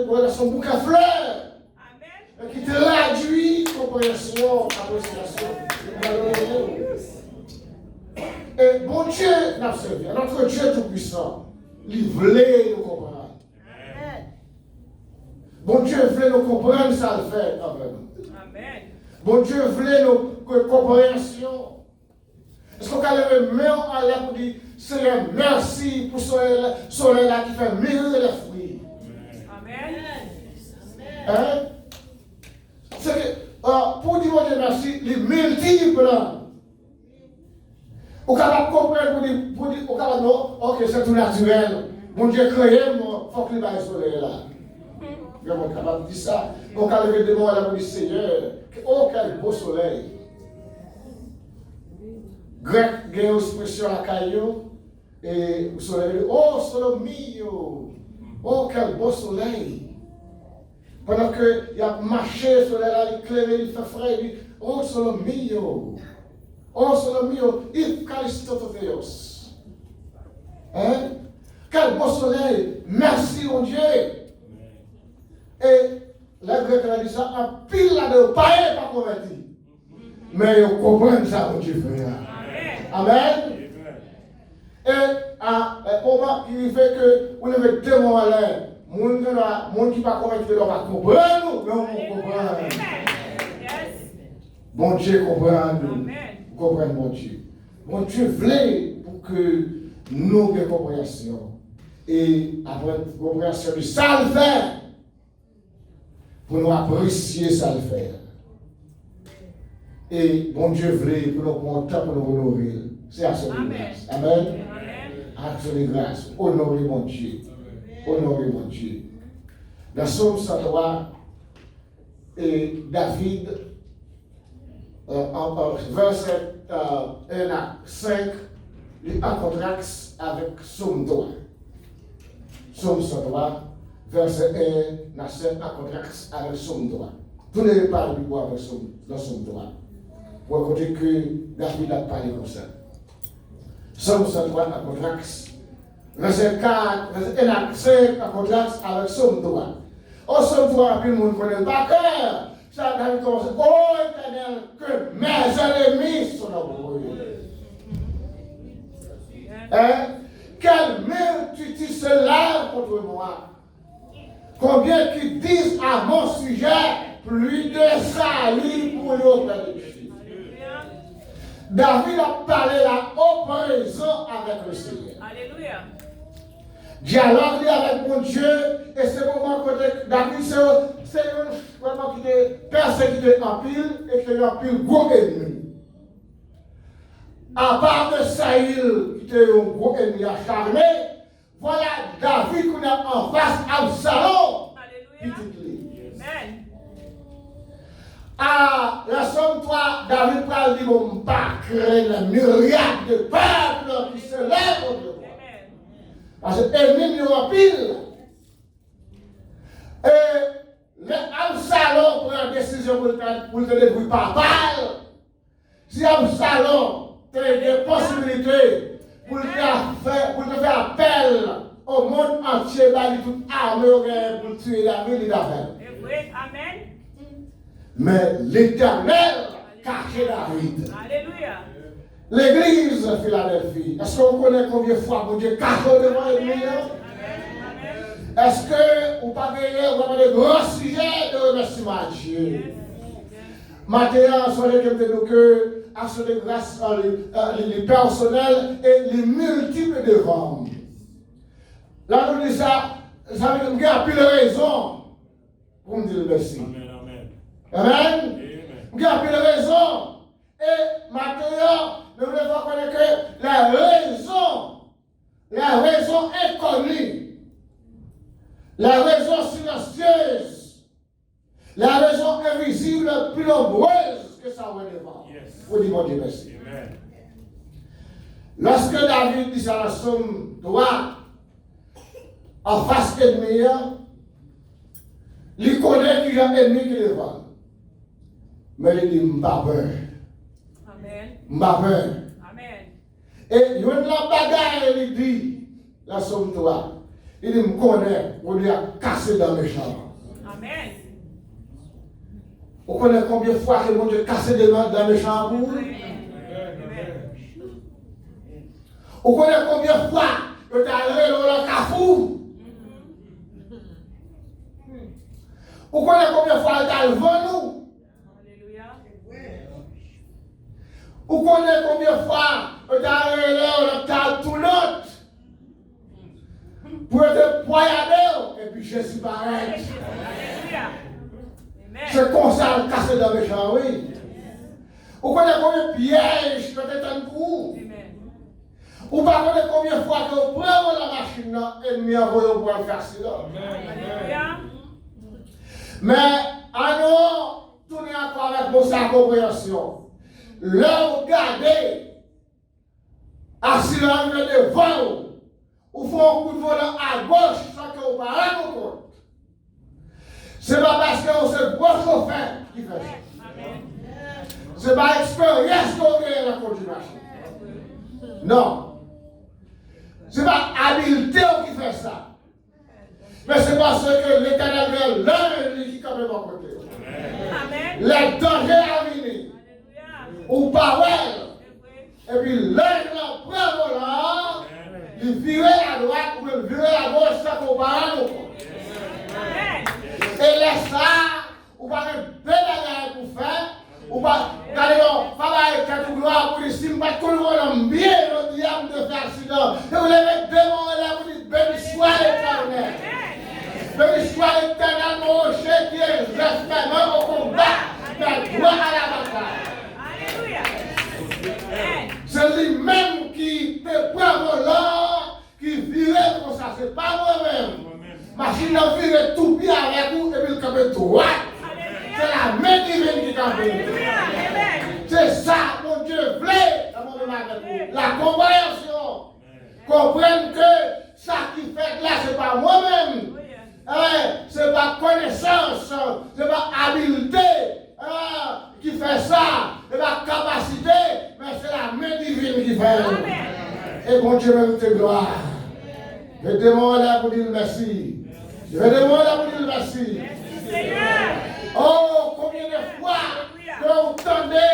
doit son bouquet à fleurs. Qui traduit compréhension, appréciation. Et bon Dieu n'a servi. Notre Dieu tout-puissant, il voulait nous comprendre. Bon Dieu voulait nous comprendre, ça le fait avec nous. Amen. Bon Dieu voulait nos compréhension. Est-ce qu'on a levé main en l'air pour dire, Seigneur, merci pour ce soleil là qui fait mûrir les fruits. Amen. Hein? C'est que, pour dire Dieu merci, les multiples. On est capable de comprendre pour dire, on est capable de dire, ok, c'est tout naturel. Mon Dieu créé, il faut qu'il y ait le soleil là. On est capable de dire ça. On a levé des mots là pour dire, Seigneur, oh, quel beau soleil. Grec, il y a une expression à la caillou, et le soleil, oh, soleil mio, oh, quel beau soleil. Pendant qu'il a marché, le soleil là, il clairait, il fait frais, il dit, oh solo mio, il Calistototheos. Hein? Quel beau soleil, merci mon Dieu. Et les Grecs ont dit ça, un pile là-dedans, pas converti. Mais ils comprennent ça, mon Dieu, frère. Amen. Et comment il fait que vous avez deux mots à l'air, monde qui ne pas convaincu, on va comprendre, mais on comprend. Bon Dieu comprend nous. Comprendre mon Dieu. Mon Dieu voulait pour que nous ayons compréhension. Et après compréhension de ça le faire, pour nous apprécier ça le faire. Et mon Dieu voulait pour nous prendre temps pour nous honorer. C'est à son grâce. Amen. À son grâce. Honorer mon Dieu. Honorer mon Dieu. Dans Psaume 103, et David, verset 1 à 5, il a un contraste avec Psaume 3. Psaume 103, verset 1 à 5, un contraste avec Psaume 3. Tout n'est pas du bois dans Psaume 3. Pour écouter que David a parlé comme ça. Psaume 103, un contraste. Verset 4, verset 1 à 5, un contraste avec Psaume 3. Au Psaume 3, puis le monde connaît par cœur. Ça David commence, oh Éternel, que mes ennemis sont nombreux. Hein? Quelle multitude se lève contre moi. Combien qui disent à mon sujet, plus de salut pour l'autre. David a parlé là au présent avec le Seigneur. Alléluia. Dialogue avec mon Dieu, et c'est le moment que David, c'est vraiment qui est persécuté en pile, et qui est en pile gros ennemi. À part de Saïl, qui était un gros ennemi acharné, voilà David qu'on a en face Absalom. Alléluia. Amen. À la somme 3, David parle dit, bon, pas créer la myriade de peuples qui se lèvent contre moi. Parce que l'ennemi est en pile. Et Absalom prend une décision pour te débrouiller par balle. Si Absalom a des possibilités pour te faire appel au monde entier, il toute armée pour tuer David, il a fait. Amen. Mais l'Éternel cachait David. Alléluia. L'église de Philadelphie, est-ce qu'on connaît combien de fois mon Dieu cache devant l'ennemi? Est-ce que vous pas vraiment de grands sujets de remerciement à Dieu? Maintenant, soyez comme nous que action de grâce les personnels et les multiples devants. Là, nous disons ça veut dire qu'il y a plus de raisons pour me dire merci. Amen. Il y a plus de raisons. Et maintenant, nous devons connaître que la raison inconnue, la raison silencieuse, la raison invisible plus nombreuse que ça va devant. Vous dites mon Dieu merci. Lorsque David dit ça dans Psaume 3, en face ennemi, il connaît qu'il y a un ennemi qui est devant. Mais il dit, m'pas peur. M'pas peur. Et il y a une bagarre, il dit, la Somme 3, il dit, me connaît, on lui a cassé dans mes chambres. Amen. Vous connaissez combien de fois que mon Dieu a cassé dans mes chambres? Vous connaissez combien de fois que tu as allé dans le cafou? Vous connaissez combien de fois que tu as levé nous? Vous connaissez combien de fois que tu as allé dans le tout l'autre? Pour te poignarder, et puis Jésus pareil. C'est comme ça cassé dans mes chambres, oui. Vous connaissez combien de pièges que tu es en cours? Vous ne connaissez combien de fois que vous prenez la machine et nous envoyons pour faire cela? Mais, allons tourner encore avec vos compréhension. Là, vous regardez, assis là, vous êtes devant, vous faites un coup de volant à gauche sans que vous ne vous rendez compte. Ce n'est pas parce que vous êtes gros chauffeur qui fait ça. C'est pas expérience qu'on gagne la continuation. Non. C'est pas habileté qui fait ça. Mais c'est parce que l'Éternel est l'un qui est quand même à côté. Les dangers à venir. Ou pas ouais. Et puis l'un la prend là, il vire à droite ou il vire à gauche, ça qu'on va nous. Et laisse ça, ou pas un pédale pour faire, ou pas, regardez donc, travail qui gloire pour ici, pas tout le monde bien le diable de faire accident. Et vous levez devant là, vous dites, béni soit l'Éternel. Béni soit l'Éternel, mon rocher qui est respectant au combat, mais droit à la bataille. C'est lui-même qui te prend volant, qui vire comme ça, c'est pas moi-même. Machine à virer tout bien avec vous et puis le camp droit. C'est la main divine qui campe. C'est ça, mon Dieu, voulait la compréhension. Comprendre que ça qui fait là, c'est pas moi-même. C'est pas connaissance, c'est pas habileté qui fait ça, c'est pas capacité, mais c'est la main divine qui fait. Et mon Dieu, même te gloire. Je vais demander à vous dire merci. Je vais demander à vous dire merci. Oh, combien de fois que vous tendez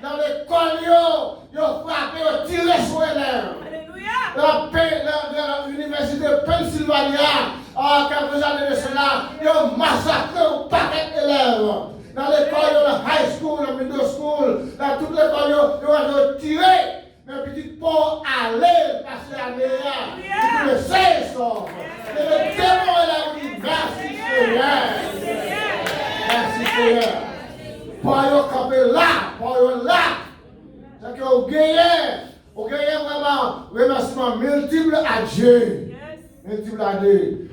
dans l'école, vous frappez, vous tirez sur l'université de Pennsylvania, quelques années de cela, vous massacrez un paquet d'élèves. Dans l'école, dans la high school, dans la middle school, dans toute l'école, vous tirez. Mais petit pour aller passer la meilleure. Tu le sais, ça. Et le démon est là, il dit merci Seigneur. Merci Seigneur. Pour aller camper là, pour aller là. C'est que vous gagnez vraiment remerciement multiple à Dieu. Multiple à Dieu.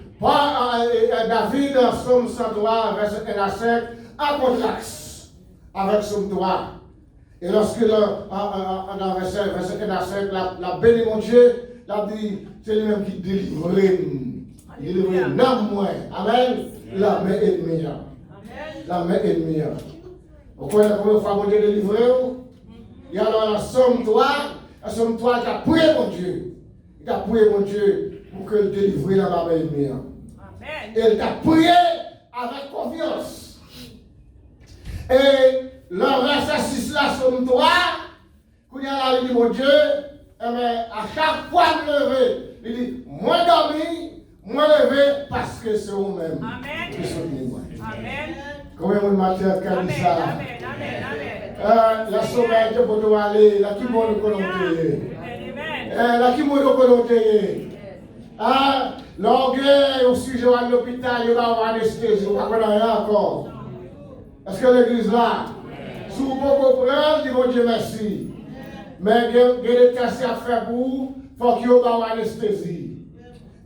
David, Somme 103, verset 1 à 5, en contraste avec Somme 3. Et lorsque dans verset 1 à 5, la béni mon Dieu, la dit, c'est lui-même qui délivre. Il délivre non moins. Amen. La main ennemie. La main ennemie. Vous connaissez combien de fois mon Dieu délivré? Il y a dans la Somme 3, il a prié mon Dieu. Il a prié mon Dieu pour que le délivre dans la main ennemie. Et il a prié avec confiance. Et le verset 6 là, Somme 3, quand il y a dit mon Dieu, à chaque fois me lever, il dit, moi dormi, moi levé, parce que c'est vous-même. Amen. Amen. Combien de matin comme ça? La sommeil de Bodo aller, la qui m'a volonté. La qui m'a volonté. L'orgueil au sujet à l'hôpital, il va avoir anesthésie, on va pas rien encore. Est-ce que l'église là? Si vous pouvez comprendre, dis mon Dieu merci. Mais il y a des tests à faire pour vous, il faut qu'il y ait une anesthésie.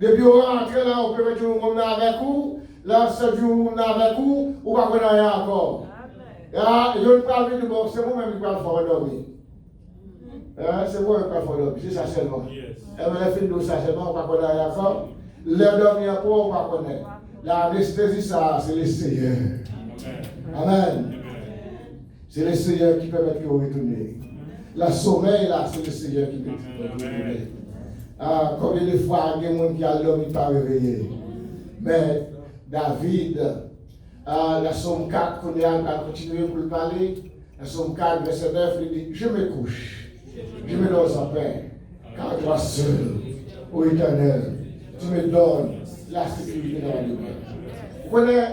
Depuis vous rentrez là, on peut mettre un monde avec vous, là, 7 jours avec vous, ou pas qu'on rien encore. Je ne parle pas de bon, c'est vous-même qui parle fort dormir. C'est vous-même qui parle fort dormir, c'est ça seulement. Et les filles de ça seulement, on ne peut pas rien encore. Les dormir pas, on ne peut pas connaître. L'anesthésie, ça, c'est le Seigneur. Amen. C'est le Seigneur qui permet que vous retournez. Le sommeil, là, c'est le Seigneur qui permet que vous retournez. Combien de fois il y a des gens qui ont dormi pas réveillé. Mais David, la Somme 4, qu'on a continué pour le parler, la Somme 4, verset 9, il dit, je me couche, je me donne en paix, car toi seul, ô Éternel, tu me donnes la sécurité dans la lumière. Vous connaissez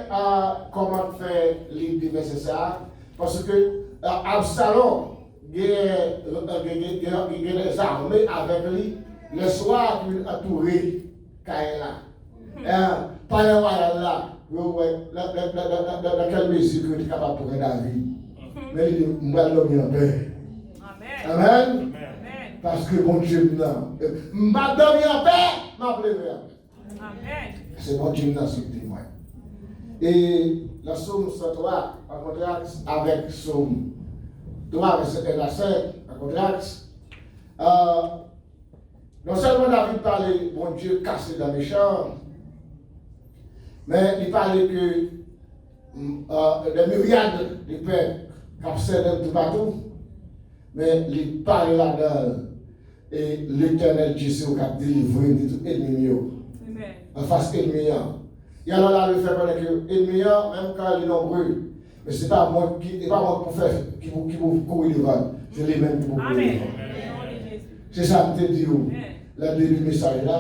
comment faire les verset ça? Parce que Absalom, il y a des armées avec lui. Le soir, il a entouré Kaïla. Pas le roi là, dans quelle mesure que tu es capable pour David. Mais il dit, moi, l'homme en paix. Amen. Parce que mon Dieu, non. Ma dormi en paix, ma pleuré. C'est mon Dieu, non, c'est témoin. Et la Somme 103, en contraste avec Somme 3, verset 1 à 5, en contraste, non seulement David parlait, mon Dieu, cassé dans les champs, mais il parlait que des myriades de peuples qui s'aide tout partout, mais il parle là-dedans. Et l'Éternel Dieu c'est qui a délivré de tout ennemi. En face ennemi. Et alors là, le fait connaître que l'ennemi, même quand il est nombreux, mais ce n'est pas moi qui pour faire, qui vous courir devant. C'est les mêmes qui vous courir devant. C'est ça que je te dis, le début du message là.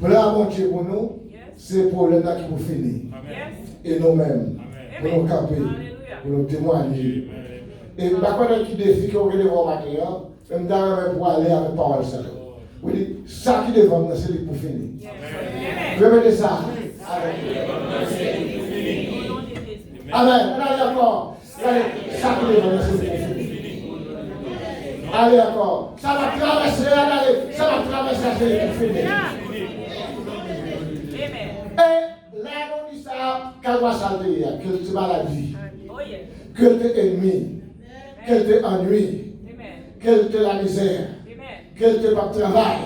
Plan mon Dieu pour nous, c'est pour les gens qui vous finissent. Et nous-mêmes, pour nous camper, pour nous témoigner. Et par contre, qui défie qu'on veut devant matin, même dans pour aller avec parole ça. Vous dites, ça qui devant, c'est pour finir. Répétez ça. Amen. Allez encore. Ça qui devant, c'est pour finir. Allez encore. Ça va traverser, allez. Ça va traverser, c'est pour finir. Et là, on dit ça, qu'elle va salter, que tu maladie, que tu ennemi, que tu ennui, que tu la misère, que tu pas de travail,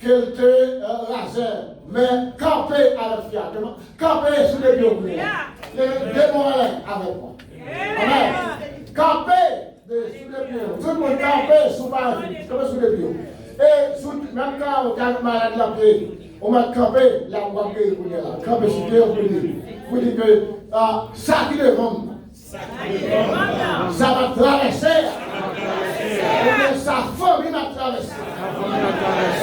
que tu laser, mais camper avec fiat, camper sous les bios, les démons avec moi. Amen. Camper sous les bios, tout le monde camper sous les bios. Et même quand on est malade la paix, on va camper là où on va payer pour là. Camper sur Dieu pour dire que ça qui devant, ça va traverser. Sa famille m'a traversé.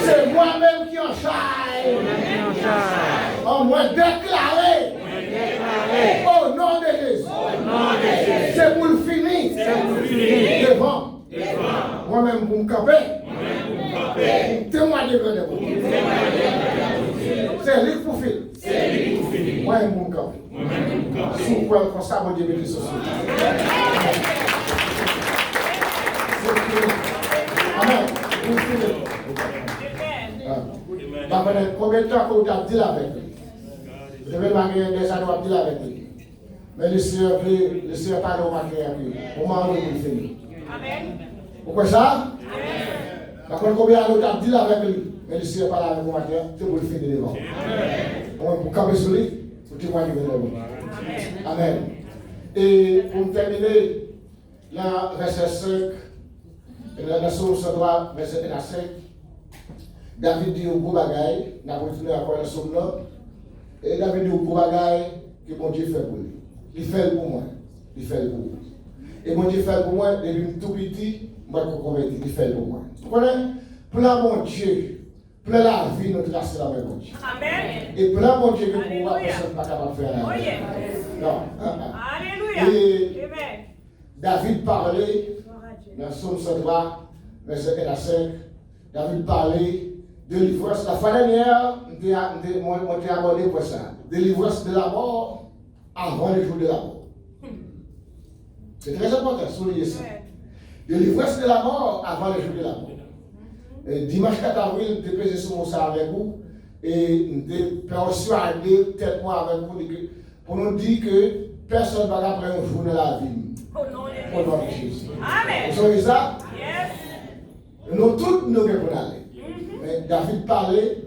C'est moi-même qui en charge. On m'a déclaré. Au nom de Jésus. C'est pour le finir. Devant. Moi-même pour me camper. Témoigner de vous. C'est lui pour finir. Moi-même pour me camper. Sous quoi qu'on s'abonne de mes sociétés. Amen. Combien de temps que vous avez dit avec lui? Je vais marquer des années à dire avec lui. Mais le Seigneur parle au marqué avec lui. Au moment où il finit. Amen. Pourquoi ça? Par contre, combien de temps vous avez dit avec lui? Mais le Seigneur parle avec vous marqué, c'est pour le finir devant. Pour camper sur lui, pour témoigner de vous. Amen. Et pour terminer, là, verset 5. Et dans la source droite, verset 1 à 5, David dit au gros bagaille, n'a continué à faire la somme là, et David dit au gros bagaille que mon Dieu fait pour lui. Il fait pour moi, il fait pour moi. Et mon Dieu fait pour moi, depuis tout petit, moi je convaincu, il fait pour moi. Vous connaissez? Plan mon Dieu, plan la vie, nous tracer la même mon Dieu. Amen. Et plan mon Dieu que pour moi, personne n'est pas capable de faire la vie. Non. Alléluia. Et David parlait. Dans le psaume 103, verset 1 à 5, David parlait de l'ivresse. La fois dernière, on t'a abordé pour ça. De l'ivresse de la mort avant le jour de la mort. C'est très important, souligner ça. De l'ivresse de la mort avant le jour de la mort. Et dimanche 4 avril, je pesé sur mon ça avec vous et je persuadé tellement avec vous pour nous dire que personne ne va après un jour de la vie. Au nom de Jésus. Amen. Vous savez ça? Yes. Nous tous nous devons aller. Mais David parlait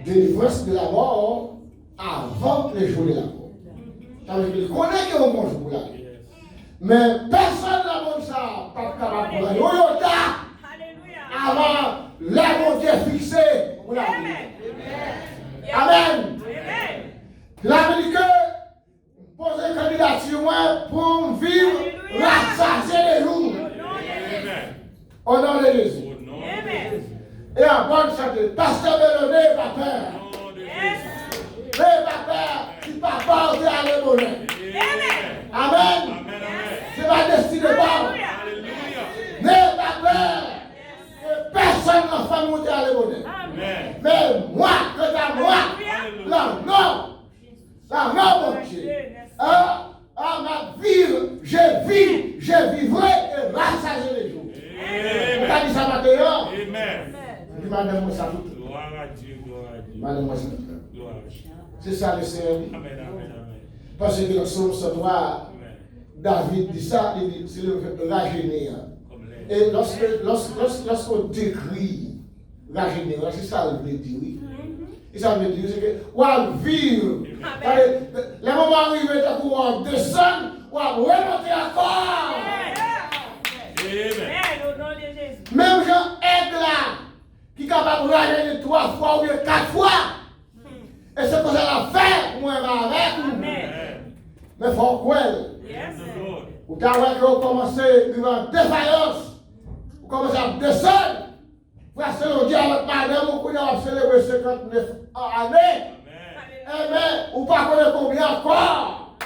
de l'ivresse de la mort avant le jour de la mort. Ça veut dire qu'il connaît qu'il y a un bon jour pour la vie. Mais personne n'a bon ça, pas capable pour la vie. Avant la mort est fixée pour la vie. Amen. L'Amérique pose une candidature pour vivre rassasier les jours. Au nom de Jésus. Et en bonne santé. Pasteur Mélodé, pas peur. Pas peur. Tu ne vas pas porter à l'émonnaie. Amen. C'est ma destinée. N'aie pas peur. Que personne ne va monter à l'émonnaie. Mais moi, quant à moi, là, non. Là, non, mon Dieu. Ma vie, je vivrai et rassasier les jours. On a dit ça maintenant. Amen. Je dis, madame, moi, ça tout. Gloire à Dieu, gloire à Dieu. Madame, moi, ça tout. C'est ça le Seigneur. Amen, amen, amen. Parce que dans le psaume 103, David dit ça, il dit, c'est le rajeunir. Et lorsqu'on décrit rajeunir, c'est ça le veut dire, oui. Et ça veut dire, c'est que, on va vivre. Les moments arrivés, on descend, ou à remonter encore. Amen. Au nom de Jésus. Même Jean aide là, qui est capable de rayer 3 fois ou bien 4 fois. Et c'est comme ça la fait, moi, avec vous. Amen. Mais il faut croire. Yes. Vous avez commencé à vivre en défaillance. Vous commencez à descendre. Vous avez célébré avec madame, vous avez célébré 59 années. Eh bien, vous ne connaissez pas combien encore.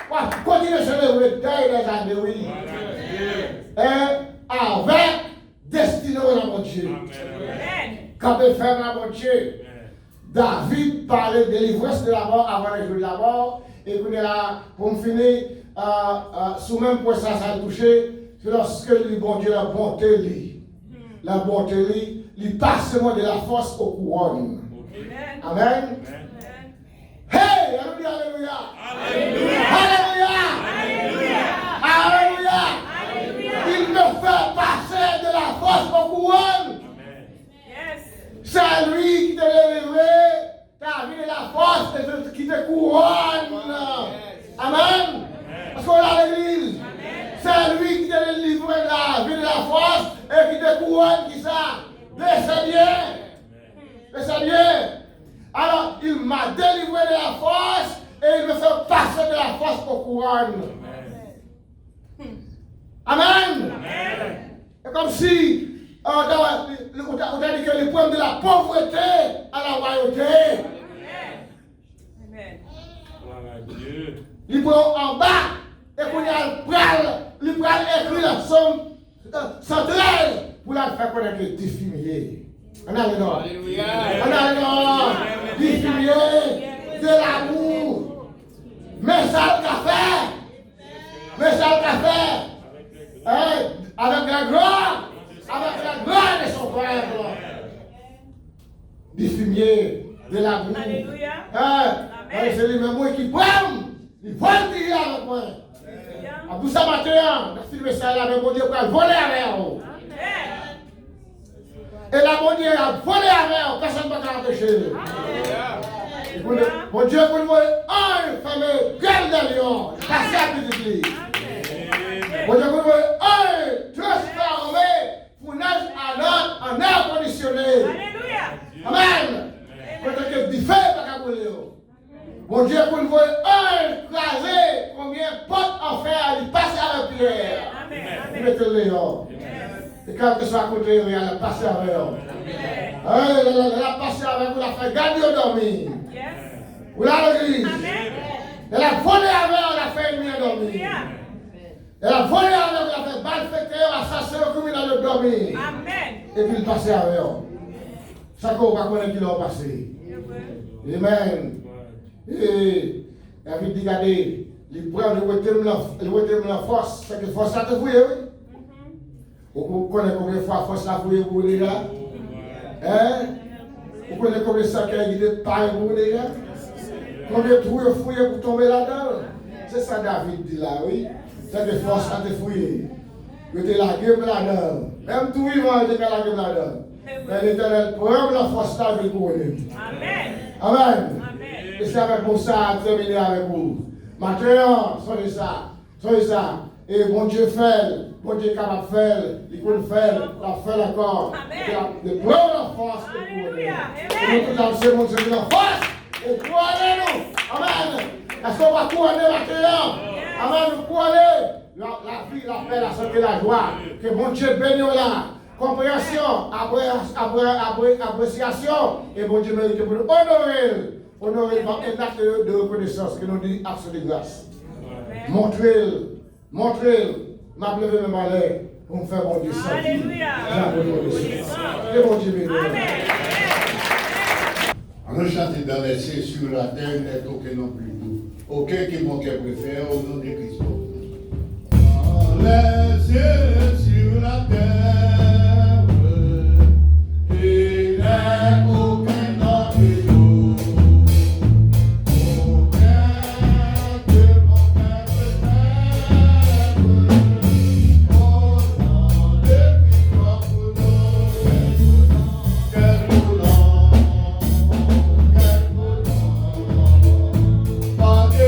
Vous continuez à célébrer des années, oui. Et avec destinée à mon Dieu. Quand il fait à mon Dieu, David parlait de délivrance de la mort avant le jour de la mort. Et qu'on est là, pour me finir, sous même point ça a touché, c'est lorsque le bon Dieu, la bonté, il passe de la force au couronne. Amen. Hey, alléluia, alléluia. Alléluia. Alléluia. Il me fait passer de la force au couronne. C'est lui qui t'a délivré. Ta vie de la force qui te couronne. Amen. Parce qu'on a l'église. C'est lui qui t'a délivré de la vie de la force et qui te couronne qui ça. Laissez bien. Laissez bien. Alors, il m'a délivré de la force et il me fait passer de la force pour couronne. Amen. C'est comme si on a dit que les problèmes de la pauvreté à la royauté. Il prend en bas et qu'on a écrit la somme centrale pour la faire connaître le diffimier. On a le nom. On a le nom. Diffimier de l'amour. Mais ça le café. Mais ça le café. Avec la gloire. Avec la gloire de son peuple. Diffimier de l'amour. C'est lui-même qui prend. Il faut le dire avec moi. À tout ça matin, on a filmé ça là, mais mon Dieu va voler avec vous. Et là, mon Dieu a volé avec vous, personne ne va l'empêcher. Mon Dieu, pour nous, un fameux gueule de lion, passé à petite église. Mon Dieu, pour nous, un transformé pour neige en air conditionné. Amen. Pour que du feu, pas qu'à brûler. Mon Dieu, pour nous, un crasé, combien de potes en fer, il passe à la pierre. Il met le lion. Et quand tu sois à côté, il a passé avec eux. Elle a passé avec vous, elle a fait garder au dormir. Vous l'avez l'église. Elle a volé avec eux, elle a fait une nuit à dormir. Elle a volé avec eux, elle a fait balfecter, assassiner au criminel de dormir. Et puis il passait avec eux. Ça qu'on va connaître qui l'a passé. Amen. Et David dit, regardez, il prend le la force, c'est que force ça te fouille, oui. Vous connaissez combien de fois force la fouille pour les gars? Hein? Vous connaissez combien de fois qu'il y a de paille pour les gars? Combien de trous fouillé pour tomber là-dedans? C'est ça David dit là, oui. C'est que force ça te fouille. Vous êtes la gueule là-dedans. Même tout vivant était la gueule là-dedans. Mais l'Éternel prend la force là pour lui. Amen. Amen. Et c'est avec pour ça à terminer avec vous. Maintenant, soyez ça. Et bon Dieu fait, bon Dieu est capable de faire, il peut le faire, la faire encore. De prendre la force de vous. Et nous tous dans ce monde, c'est la force. Et croyez-nous. Amen. Est-ce qu'on va couronner maintenant? Amen. Nous couronner la vie, la paix, la santé, la joie. Que bon Dieu bénisse là. Compréhension, appréciation. Et bon Dieu mérite pour nous honorer par un acte de reconnaissance que nous dit acte de grâce. Montrez-le, m'a levé mes malheurs pour me faire bon Dieu. Alléluia. Que bon Dieu bénisse. On a chanté dans les cieux sur la terre, n'est aucun non plus doux. Aucun qui mon cœur préfère au nom de Christ. Dans les cieux sur la terre, il n'est aucun nom plus doux. Pas de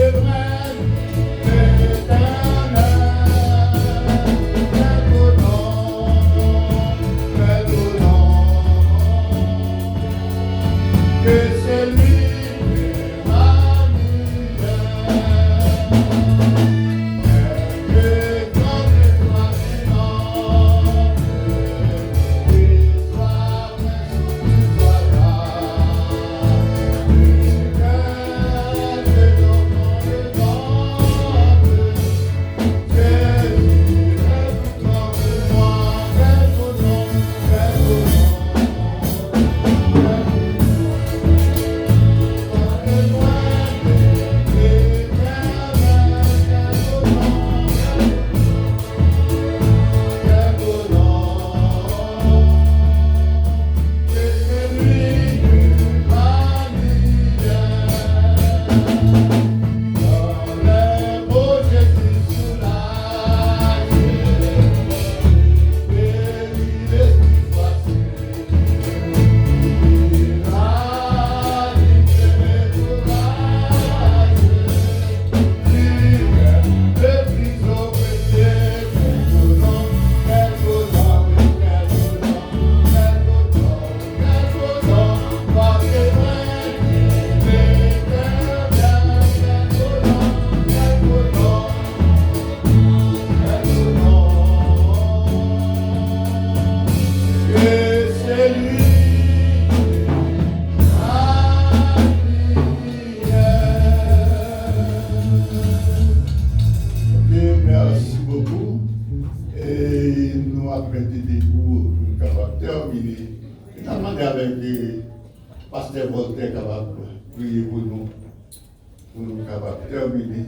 pasteur Voltaire capable de prier pour nous capables de terminer.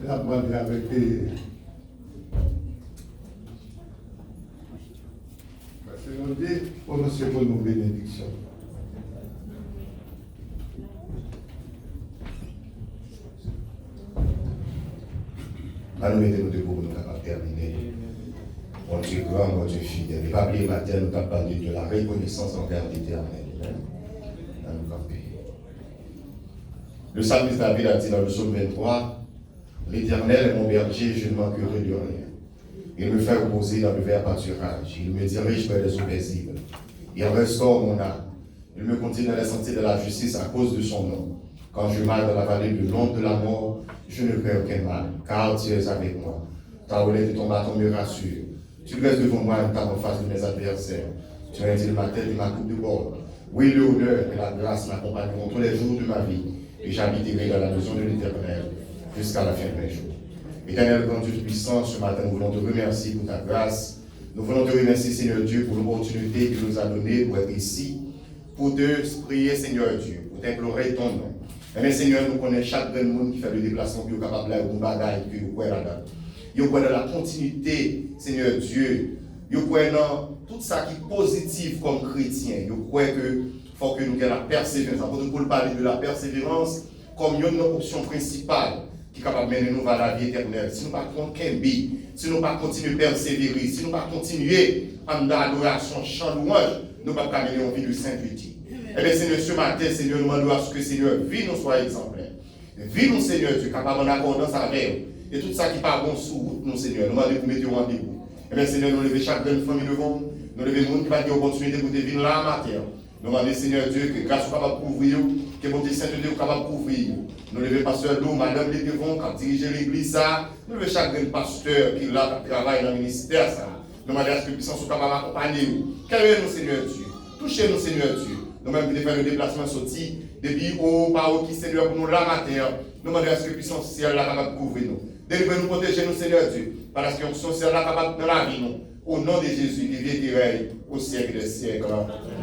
La demande avec parce que nous dit, prononcez pour nos bénédictions. Nous mettons debout pour nous capables de terminer. Mon Dieu grand, mon Dieu fidèle. Et pas oublier matin, nous avons parlé de la reconnaissance envers l'Éternel. Nous camper. Le psalmiste David a dit dans le psaume 23, l'Éternel est mon berger, je ne manquerai de rien. Il me fait reposer dans le vert pâturage. Il me dirige vers les eaux paisibles. Il restaure mon âme. Il me conduit dans les sentiers de la justice à cause de son nom. Quand je marche dans la vallée de l'ombre de la mort, je ne crains aucun mal, car tu es avec moi. Ta roulette de ton bâton me rassure. Tu dresses devant moi une table en face de mes adversaires. Tu as indiqué ma tête et ma coupe de bord. Oui, le honneur et la grâce m'accompagneront tous les jours de ma vie, et j'habiterai dans la maison de l'Éternel jusqu'à la fin de mes jours. Éternel, grand Dieu puissant, ce matin, nous voulons te remercier pour ta grâce. Nous voulons te remercier, Seigneur Dieu, pour l'opportunité que tu nous as donnée pour être ici, pour te prier, Seigneur Dieu, pour t'implorer ton nom. Mais Seigneur, nous connaissons chaque monde qui fait le déplacement, qui est capable de faire un bagage, qui est là. Yo croit dans la continuité, Seigneur Dieu. Yo croit dans tout ça qui est positif comme chrétien. Yo croit que faut que nous ayons la persévérance. Pour parler de la persévérance comme une option principale qui est capable de mener nous vers la vie éternelle. Si nous ne pas continuer, si nous ne pas continuer à persévérer, si nous ne pas continuer en adoration, chant, louange, nous ne pas mener en vie de sainteté. Eh bien, Seigneur, ce matin, Seigneur, nous demandons à ce que, Seigneur, vie nous soit exemplaire. Vie nous, Seigneur Dieu, capable d'accordance avec et tout ça qui part bon sous route, nous, Seigneur, nous demandons pour mettre au rendez-vous. Eh bien, Seigneur, nous levons chaque bonne famille devant nous, nous levons le monde qui va dire opportunité pour te venir là en matière. Nous demandons, Seigneur Dieu, que grâce soit capable de couvrir, que mon Dieu Saint-Dieu soit capable de couvrir. Nous levons pasteur Lou, madame les devant, qui a dirigé l'église, ça. Nous levons chaque bon pasteur qui là, qui travaille dans le ministère, ça. Nous demandons à ce que puissance soit capable d'accompagner nous. Quel nous, Seigneur Dieu. Touchez-nous, Seigneur Dieu. Nous-mêmes, qui faire le déplacement sorti, depuis au par qui, Seigneur, pour nous la matière. Nous demandons à ce que puissance ciel là capable de couvrir nous. Délivrez-nous, protégez-nous, Seigneur Dieu, parce que nous sommes là capables de la vie, nous. Au nom de Jésus, qui vient qui règne au siècle des siècles.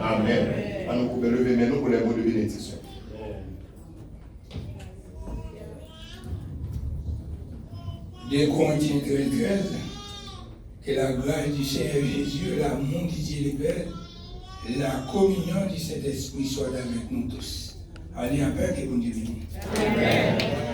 Amen. À nous pouvons lever maintenant pour les mots de bénédiction. De Corinthiens 13, que la grâce du Seigneur Jésus, l'amour du Dieu le Père, la communion du Saint-Esprit soit avec nous tous. Allez, en paix, que bon Dieu bénisse. Amen.